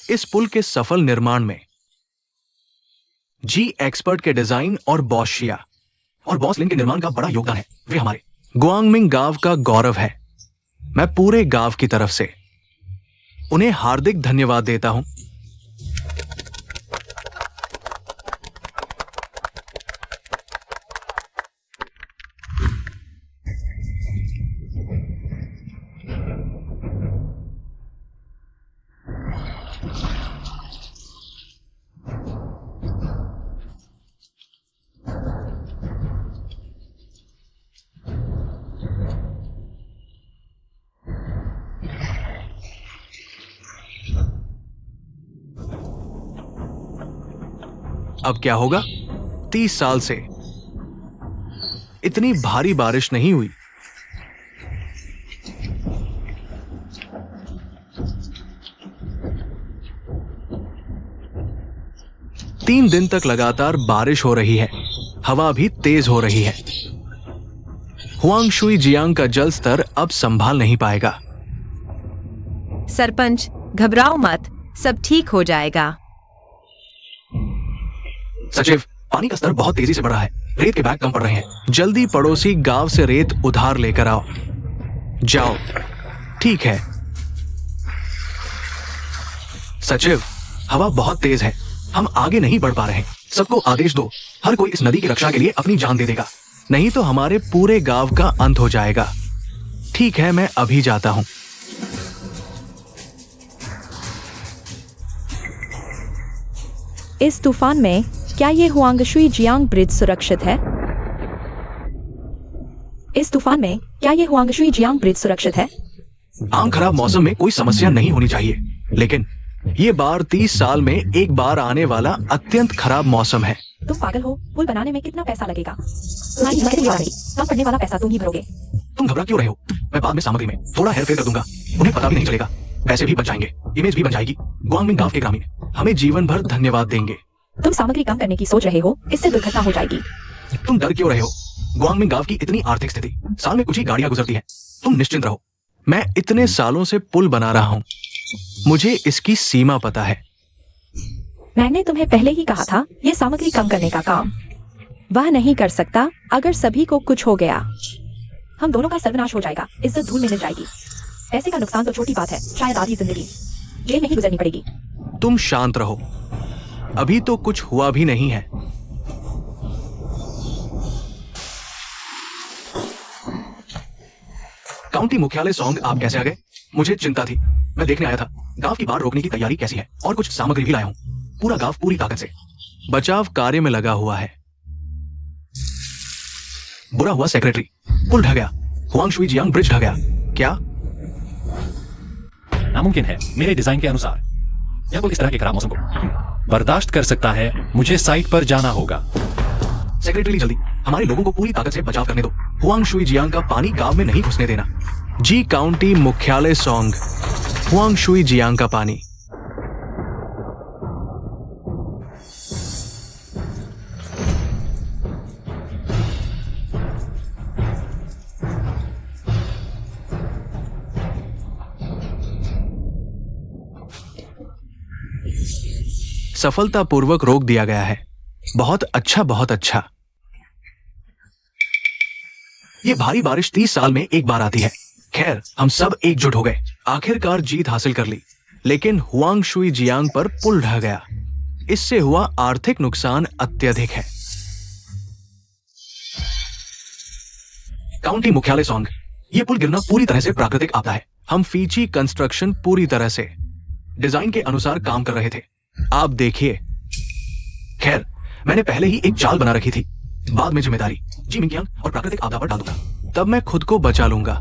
इस पुल के सफल निर्माण में जी एक्सपर्ट के डिजाइन और बॉस शिया और बॉस लिन के निर्माण का बड़ा योगदान है। वे हमारे गुआंगमिंग गांव का गौरव है। मैं पूरे गांव की तरफ से उन्हें हार्दिक धन्यवाद देता हूं। अब क्या होगा? 30 साल से इतनी भारी बारिश नहीं हुई। तीन दिन तक लगातार बारिश हो रही है, हवा भी तेज हो रही है। हुआंगशुई जियांग का जल स्तर अब संभाल नहीं पाएगा। सरपंच, घबराओ मत, सब ठीक हो जाएगा। सचिव, पानी का स्तर बहुत तेजी से बढ़ रहा है। रेत के बैग कम पड़ रहे हैं। जल्दी पड़ोसी गांव से रेत उधार लेकर आओ। जाओ। ठीक है। सचिव, हवा बहुत तेज है, हम आगे नहीं बढ़ पा रहे। सबको आदेश दो, हर कोई इस नदी की रक्षा के लिए अपनी जान दे देगा, नहीं तो हमारे पूरे गांव का अंत हो जाएगा। ठीक है, मैं अभी जाता हूं। इस तूफान में क्या ये हुआंगशुई जियांग ब्रिज सुरक्षित है? इस तूफान में क्या ये हुआंगशुई जियांग ब्रिज सुरक्षित है? आम खराब मौसम में कोई समस्या नहीं होनी चाहिए, लेकिन ये बार 30 साल में एक बार आने वाला अत्यंत खराब मौसम है। तुम पागल हो? पुल बनाने में कितना पैसा लगेगा? तुम्हारी हिम्मत नहीं आ रही। काम पड़ने वाला पैसा तुम ही भरोगे। तुम घबरा क्यों रहे हो? मैं बाद में सामग्री में थोड़ा हेरफेर कर दूंगा, उन्हें पता भी नहीं चलेगा। पैसे भी बच जाएंगे, इमेज भी बन जाएगी। गुआंगमिंग गांव के ग्रामीण हमें जीवन भर धन्यवाद देंगे। तुम सामग्री कम करने की सोच रहे हो, इससे दुर्घटना हो जाएगी। तुम डर क्यों रहे हो? गुआंगमिंग गांव की इतनी आर्थिक स्थिति, साल में कुछ ही गाड़ियां गुजरती हैं। तुम निश्चिंत रहो, मैं इतने सालों से पुल बना रहा हूं, मुझे इसकी सीमा पता है। मैंने तुम्हें पहले ही कहा था, यह सामग्री कम करने का काम वह नहीं कर सकता। अगर सभी को कुछ हो गया, हम दोनों का सर्वनाश हो जाएगा, इज्जत धूल में मिल जाएगी। पैसे का नुकसान तो छोटी बात है, शायद आधी जिंदगी जेल में ही गुजरनी पड़ेगी। तुम शांत रहो, अभी तो कुछ हुआ भी नहीं है। काउंटी मुख्यालय सॉन्ग आप कैसे आ गए? मुझे चिंता थी, मैं देखने आया था गांव की बाढ़ रोकने की तैयारी कैसी है, और कुछ सामग्री भी लाया हूं। पूरा गांव पूरी ताकत से बचाव कार्य में लगा हुआ है। बुरा हुआ सेक्रेटरी, पुल ढह गया, हुआंगशुई जियांग ब्रिज ढह गया। क्या? नामुमकिन है, मेरे डिजाइन के अनुसार यह पुल इस तरह के खराब मौसम को बर्दाश्त कर सकता है। मुझे साइट पर जाना होगा। सेक्रेटरी जल्दी, हमारे लोगों को पूरी ताकत से बचाव करने दो। हुआंगशुई जियांग का पानी गांव में नहीं घुसने देना। जी काउंटी मुख्यालय सॉन्ग, हुआंगशुई जियांग का पानी। सफलतापूर्वक रोक दिया गया है। बहुत अच्छा, बहुत अच्छा। ये भारी बारिश 30 साल में एक बार आती है। खैर, हम सब एकजुट हो गए, आखिरकार जीत हासिल कर ली। लेकिन हुआंगशुई जियांग पर पुल ढह गया, इससे हुआ आर्थिक नुकसान अत्यधिक है। काउंटी मुख्यालय सॉन्ग, ये पुल गिरना पूरी तरह से प्राकृतिक आपदा है। हम फीची कंस्ट्रक्शन पूरी तरह से डिजाइन के अनुसार काम कर रहे थे, आप देखिए। खैर, मैंने पहले ही एक चाल बना रखी थी, बाद में जिम्मेदारी जी मिंग और प्राकृतिक आपदा पर डाल दूंगा, तब मैं खुद को बचा लूंगा।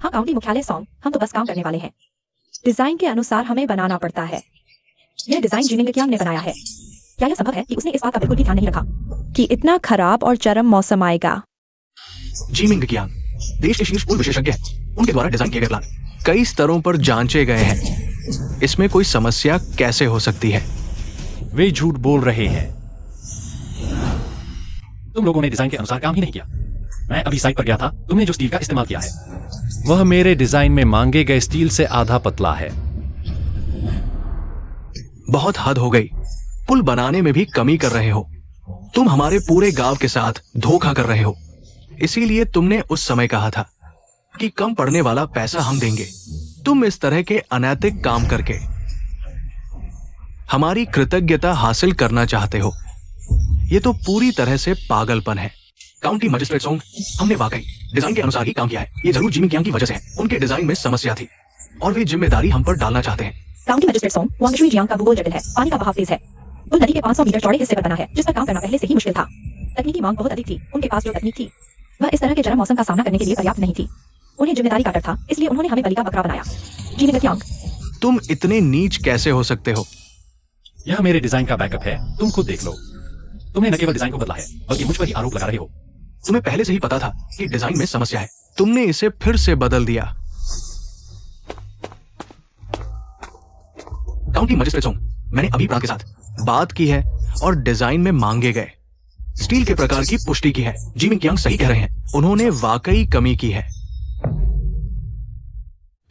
हाँ काउंटी मुख्यालय सॉन्ग, हम तो बस काम करने वाले हैं। डिजाइन के अनुसार हमें बनाना पड़ता है। यह डिजाइन जी मिंग ने बनाया है। क्या यह संभव है कि उसने इस बात का बिल्कुल भी ध्यान नहीं रखा कि इतना खराब और चरम मौसम आएगा? जी मिंग कियांग देश के शीर्ष पुल विशेषज्ञ हैं। उनके द्वारा डिजाइन किए गए प्लान कई स्तरों पर जांचे गए हैं। इसमें कोई समस्या कैसे हो सकती है? वे झूठ बोल रहे हैं। तुम लोगों ने डिजाइन के अनुसार काम ही नहीं किया। मैं अभी साइट पर गया था। तुमने जो स्टील का इस्तेमाल किया है वह मेरे डिजाइन में मांगे गए स्टील से आधा पतला है। बहुत हद हो गई। पुल बनाने में भी कमी कर रहे हो। तुम हमारे पूरे गांव के साथ धोखा कर रहे हो। इसीलिए तुमने उस समय कहा था कि कम पड़ने वाला पैसा हम देंगे। तुम इस तरह के अनैतिक काम करके हमारी कृतज्ञता हासिल करना चाहते हो। यह तो पूरी तरह से पागलपन है। काउंटी मजिस्ट्रेट सोंग, हमने वाकई डिजाइन के अनुसार ही काम किया है। ये जरूर जिमी कियांग की वजह से है। उनके डिजाइन में समस्या थी और वे जिम्मेदारी हम पर डालना चाहते हैं। काउंटी मजिस्ट्रेट सोंग, वांगशुई जियांग का भूगोल जटिल है। पानी का बहाव तेज है। पुल नदी के 500 मीटर चौड़े हिस्से पर बना है, जिस पर काम करना पहले से ही मुश्किल था। तकनीकी मांग बहुत अधिक थी। उनके पास जो तकनीक थी वह इस तरह के चरम मौसम का सामना करने के लिए पर्याप्त नहीं थी। उन्हें जिम्मेदारी का डर था, इसलिए उन्होंने हमें बलि का बकरा बनाया। जी मिंग कियांग, तुम इतने नीच कैसे हो सकते हो? यह मेरे डिजाइन का बैकअप है। तुम खुद देख लो। तुमने न केवल डिजाइन को बदला है बल्कि मुझ पर ही आरोप लगा रहे हो। तुम्हें पहले से ही पता था कि डिजाइन में समस्या है। तुमने इसे फिर से बदल दिया। काउंटी मजिस्ट्रेट सोंग, मैंने अभी प्रांत के साथ बात की है और डिजाइन में मांगे गए स्टील के प्रकार की पुष्टि की है। जी मिंग कियांग सही कह रहे हैं। उन्होंने वाकई कमी की है।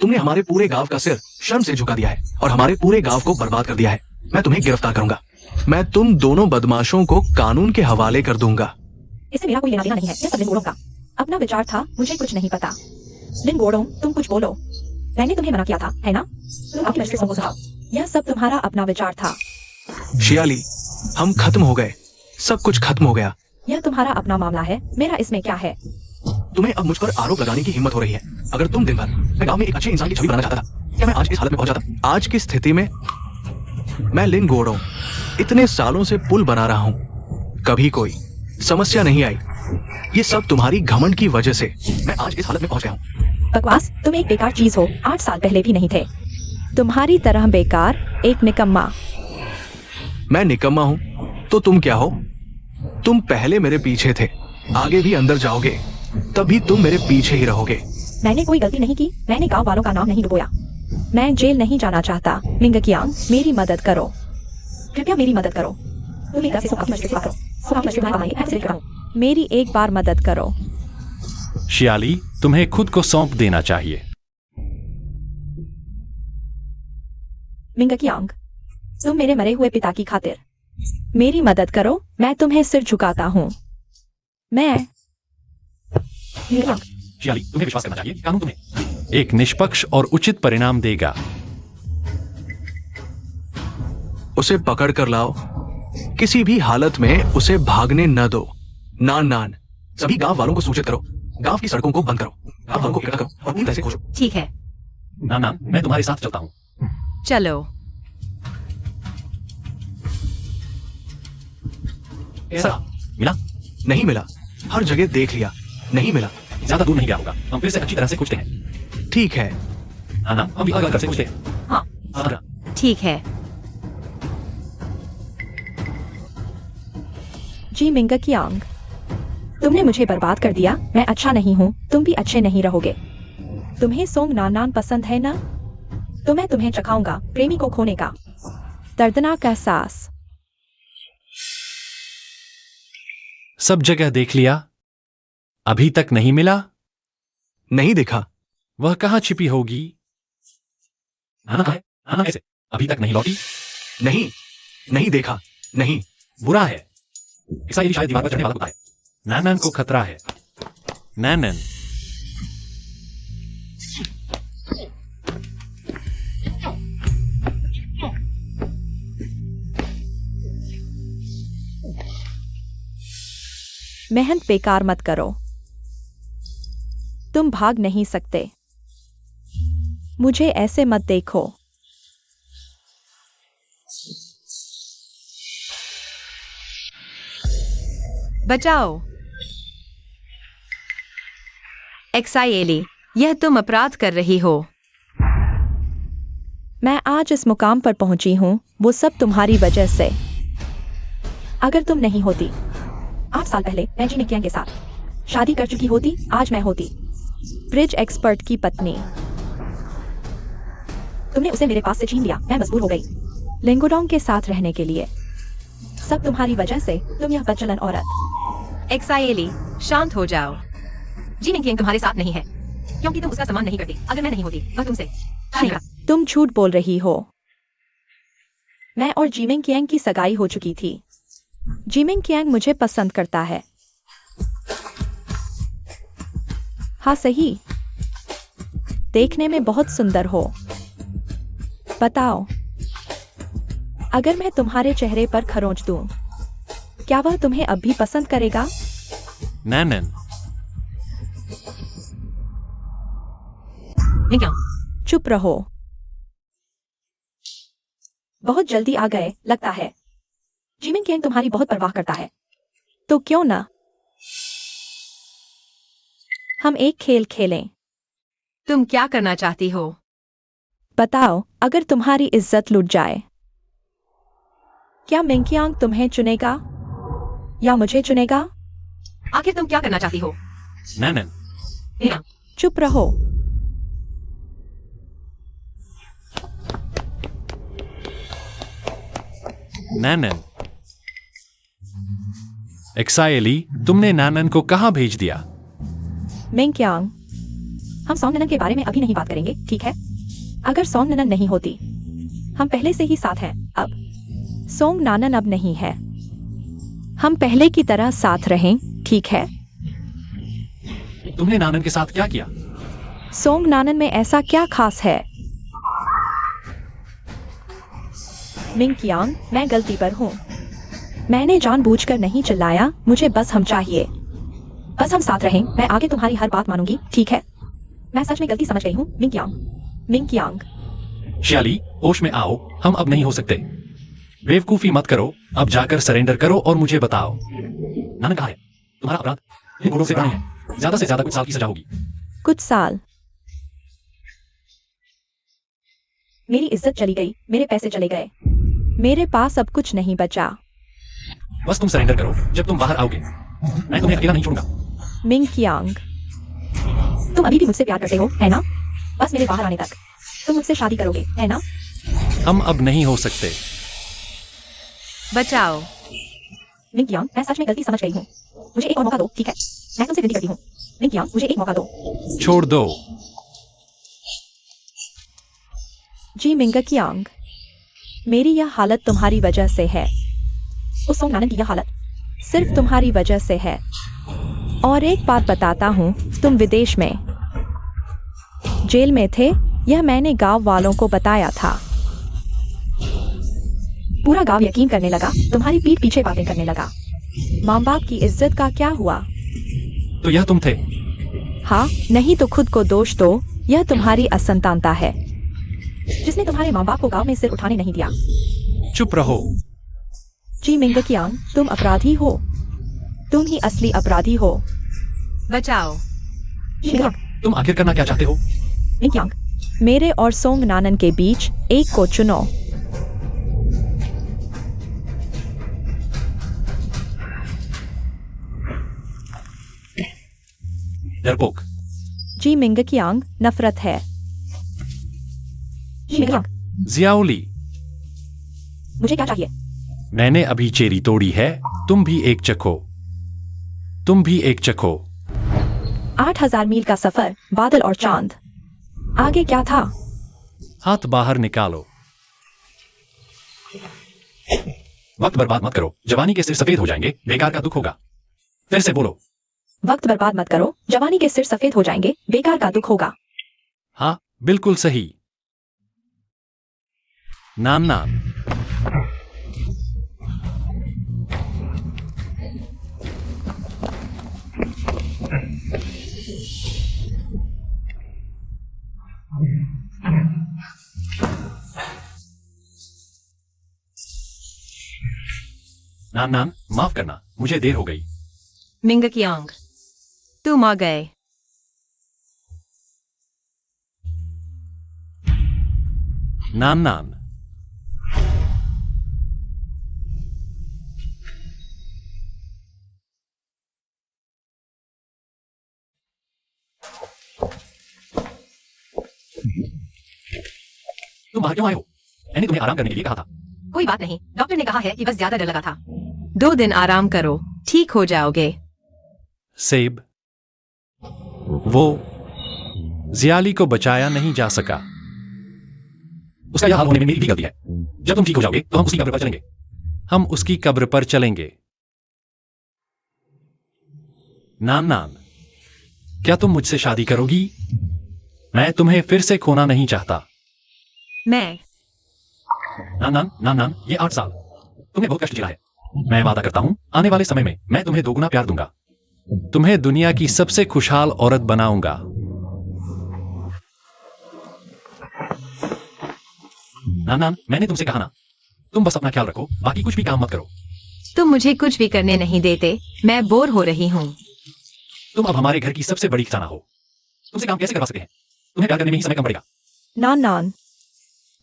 तुमने हमारे पूरे गांव का सिर शर्म से झुका दिया है और हमारे पूरे गांव को बर्बाद कर दिया है। मैं तुम्हें गिरफ्तार करूंगा। मैं तुम दोनों बदमाशों को कानून के हवाले कर दूंगा। इससे मेरा कोई लेना देना नहीं है। यह सब लिन गोडोंग का अपना विचार था। मुझे कुछ नहीं पता। लिन गोडोंग, तुम कुछ बोलो। मैंने तुम्हें मना किया था, है ना? तुम अपनी मजिस्ट्रेट को सुनाओ। यह सब तुम्हारा अपना विचार था। शियाली, हम खत्म हो गए। सब कुछ खत्म हो गया। यह तुम्हारा अपना मामला है। मेरा इसमें क्या है? तुम्हें अब मुझ पर आरोप लगाने की हिम्मत हो रही है। अगर तुम दिन भर मैं गांव में एक अच्छे इंसान की छवि बनाना चाहता था, क्या मैं आज इस हालत में पहुंच जाता? आज की स्थिति में मैं लिन गोडोंग इतने सालों से पुल बना रहा हूं, कभी कोई समस्या नहीं आई। ये सब तुम्हारी घमंड की वजह से मैं आज इस हालत में पहुंच गया हूं। बकवास, तुम एक बेकार चीज हो। 8 साल पहले भी नहीं थे। तुम्हारी तरह बेकार, एक निकम्मा। मैं निकम्मा हूं तो तुम क्या हो? तुम पहले मेरे पीछे थे, आगे भी अंदर जाओगे तभी तुम मेरे पीछे ही रहोगे। मैंने कोई गलती नहीं की। मैंने गांव वालों का नाम नहीं डुबोया। मैं जेल नहीं जाना चाहता। मिंग कियांग, मेरी मदद करो। कृपया मेरी मदद करो। तुम एक तरह से अपनी मजिस्ट्रेट से बात करो। तुम अपनी मजिस्ट्रेट बनाएंगे, मैं सिर्फ करूं। मेरी एक बार मदद करो। शियाली, तुम्हें खुद को सौंप देना चाहिए। मिंग कियांग, तुम मेरे मरे हुए पिता की खातिर मेरी मदद करो। मैं तुम्हें सिर झुकाता हूँ। मैं शियाली, तुम्हें विश्वास करना चाहिए। कानून तुम्हें एक निष्पक्ष और उचित परिणाम देगा। उसे पकड़ कर लाओ। किसी भी हालत में उसे भागने न दो। नान, सभी गांव वालों को सूचित करो। गांव की सड़कों को बंद करो। गांव वालों को इकट्ठा करो और पूरी तरह से खोजो। ठीक है, नान, मैं तुम्हारे साथ चलता हूँ। चलो। कैसा मिला? नहीं मिला। हर जगह देख लिया, नहीं मिला। ज्यादा दूर नहीं गया होगा। हम फिर से अच्छी तरह से खोजते हैं। ठीक है। नान, हम भी अलग-अलग से खोजते हैं। हाँ, ठीक है। जी मिंग कियांग, तुमने मुझे बर्बाद कर दिया। मैं अच्छा नहीं हूँ। तुम भी अच्छे नहीं रहोगे। तुम्हें सोंग नान पसंद है ना? तो मैं तुम्हें चखाऊंगा प्रेमी को खोने का दर्दनाक एहसास। सब जगह देख लिया, अभी तक नहीं मिला? नहीं देखा। वह कहाँ छिपी होगी? नाना कहाँ है? नाना कैसे अभी तक नहीं लौटी? नहीं देखा। नहीं। बुरा है। ऐसा ये शायद दीवार पर चढ़ने वाला कुत्ता है। नानन को खतरा है। नानन, मेहनत बेकार मत करो। तुम भाग नहीं सकते। मुझे ऐसे मत देखो। बचाओ। एक्साइली, यह तुम अपराध कर रही हो। मैं आज इस मुकाम पर पहुंची हूं, वो सब तुम्हारी वजह से। अगर तुम नहीं होती, 8 साल पहले मैं जी मिंग के साथ शादी कर चुकी होती, आज मैं होती ब्रिज एक्सपर्ट की पत्नी। तुमने उसे मेरे पास से छीन लिया, मैं मजबूर हो गई लिंगोडोंग के साथ रहने के लिए। सब तुम्हारी वजह से, तुम यह बदचलन औरत। एक्साइली, शांत हो जाओ। जी मिंग तुम्हारे साथ नहीं है क्योंकि तुम उसका सम्मान नहीं करती। अगर मैं नहीं होती वह तुमसे शादी करता। तुम झूठ बोल रही हो। मैं और जीमिंग कियांग की सगाई हो चुकी थी। जीमिंग कियांग मुझे पसंद करता है। हाँ सही, देखने में बहुत सुंदर हो। बताओ, अगर मैं तुम्हारे चेहरे पर खरोंच दूं, क्या वह तुम्हें अब भी पसंद करेगा? नैनन, मिंग चुप रहो। बहुत जल्दी आ गए लगता है। जीमिंग कियांग तुम्हारी बहुत परवाह करता है, तो क्यों ना हम एक खेल खेलें? तुम क्या करना चाहती हो? बताओ, अगर तुम्हारी इज्जत लुट जाए, क्या मिंग कियांग तुम्हें चुनेगा या मुझे चुनेगा? आखिर तुम क्या करना चाहती हो? नैनन, मिंग चुप रहो। नैनन। एक्साइली, तुमने नैनन को कहाँ भेज दिया? मिंग कियांग, हम सॉन्ग ननन के बारे में अभी नहीं बात करेंगे, ठीक है? अगर सॉन्ग ननन नहीं होती, हम पहले से ही साथ हैं। अब सोंग नानन अब नहीं है। हम पहले की तरह साथ रहें, ठीक है? तुमने नानन के साथ क्या किया? सोंग नानन में ऐसा क्या खास है? मिंग कियांग, मैं गलती पर हूँ। मैंने जानबूझकर नहीं चिल्लाया, मुझे बस हम चाहिए। बस हम साथ रहें, मैं आगे तुम्हारी हर बात मानूंगी, ठीक है? मैं सच में गलती समझ गई हूँ, मिंग कियांग। मिंग कियांग, शियाली, होश में आओ, हम अब नहीं हो सकते। बेवकूफी मत करो, अब जाकर सरेंडर करो और मुझे बताओ। नानन कहाँ है? तुम्हारा अपराध इन घोड़ों से कम है। ज्यादा से ज्यादा कुछ साल की सजा होगी। कुछ साल? मेरी इज्जत चली गई, मेरे पैसे चले गए, मेरे पास अब कुछ नहीं बचा। बस तुम सरेंडर करो, जब तुम बाहर आओगे मैं तुम्हें अकेला नहीं छोड़ूंगा। मिंग कियांग, तुम अभी भी मुझसे प्यार करते हो, है ना? बस मेरे बाहर आने तक तुम मुझसे शादी करोगे, है ना? हम अब नहीं हो सकते। बचाओ। मिंग कियांग, मैं सच में गलती समझ गई हूँ। मुझे एक और मौका दो, ठीक है? मैं तुमसे विनती करती हूँ। मिंग कियांग, मुझे एक मौका दो। छोड़ दो। जी मिंग कियांग, मेरी यह हालत तुम्हारी वजह से है। उस सोंग नानन की यह हालत सिर्फ तुम्हारी वजह से है। और एक बात बताता हूँ, तुम विदेश में जेल में थे, यह मैंने गांव वालों को बताया था। पूरा गांव यकीन करने लगा, तुम्हारी पीठ पीछे बातें करने लगा। माँ बाप की इज्जत का क्या हुआ? तो यह तुम थे? हाँ, नहीं तो खुद को दोष दो। यह तुम्हारी असंतानता है, जिसने तुम्हारे माँ बाप को गांव में सिर उठाने नहीं दिया। चुप रहो। जी मिंग कियांग, तुम अपराधी हो। तुम ही असली अपराधी हो। बचाओ। जी मिंग तुम आखिर करना क्या चाहते हो? कियांग, मेरे और सोंग नानन के बीच एक को चुनो। डरपोक। जी मिंग कियांग, नफरत है। जी मिंग कियांग, जियाओली, मुझे क्या चाहिए? मैंने अभी चेरी तोड़ी है, तुम भी एक चखो। तुम भी एक चखो। 8000 मील का सफर, बादल और चांद, आगे क्या था? हाथ बाहर निकालो। वक्त बर्बाद मत करो, जवानी के सिर सफेद हो जाएंगे, बेकार का दुख होगा। फिर से बोलो। वक्त बर्बाद मत करो, जवानी के सिर सफेद हो जाएंगे, बेकार का दुख होगा। हाँ, बिल्कुल सही। नाम नाम। नाम नाम, माफ करना, मुझे देर हो गई। मिंग कियांग, तुम आ गए। नाम नाम। तुम बाहर क्यों आए हो? मैंने तुम्हें आराम करने के लिए कहा था। कोई बात नहीं, डॉक्टर ने कहा है कि बस ज्यादा डर लगा था। 2 दिन आराम करो, ठीक हो जाओगे। सेब, वो जियाली को बचाया नहीं जा सका। उसका यह हाल होने में मेरी भी गलती है। जब तुम ठीक हो जाओगे तो हम उसकी कब्र पर चलेंगे। हम उसकी कब्र पर चलेंगे। नान नान, क्या तुम मुझसे शादी करोगी? मैं तुम्हें फिर से खोना नहीं चाहता। मैं नान नान नान नान, ये 8 साल तुमने बहुत कष्ट झेला है। मैं वादा करता हूं, आने वाले समय में मैं तुम्हें 2 गुना प्यार दूंगा। तुम्हें दुनिया की सबसे खुशहाल औरत बनाऊंगा। नान नान, मैंने तुमसे कहा ना, तुम बस अपना ख्याल रखो, बाकी कुछ भी काम मत करो। तुम मुझे कुछ भी करने नहीं देते, मैं बोर हो रही हूँ। तुम अब हमारे घर की सबसे बड़ी खजाना हो। तुमसे काम कैसे करवा सकते हैं? तुम्हें प्यार करने में ही समय कम पड़ेगा। नान नान,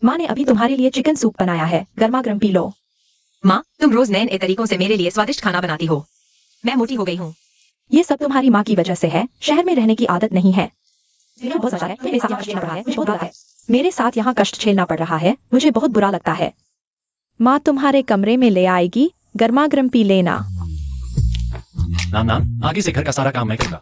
माँ ने अभी तुम्हारे लिए चिकन सूप बनाया है, गर्मा गर्म पी लो। माँ, तुम रोज नए नए तरीकों से मेरे लिए स्वादिष्ट खाना बनाती हो। मैं मोटी हो गई हूँ। ये सब तुम्हारी माँ की वजह से है। शहर में रहने की आदत नहीं है। मुझे बहुत अच्छा है, मेरे साथ यहाँ कष्ट झेलना पड़ रहा है, मुझे बहुत बुरा लगता है। मेरे साथ यहाँ कष्ट झेलना पड़ रहा है, मुझे बहुत बुरा लगता है। माँ तुम्हारे कमरे में ले आएगी, गर्मा गर्म पी लेना। नान नान, आगे से घर का सारा काम मैं करूंगा।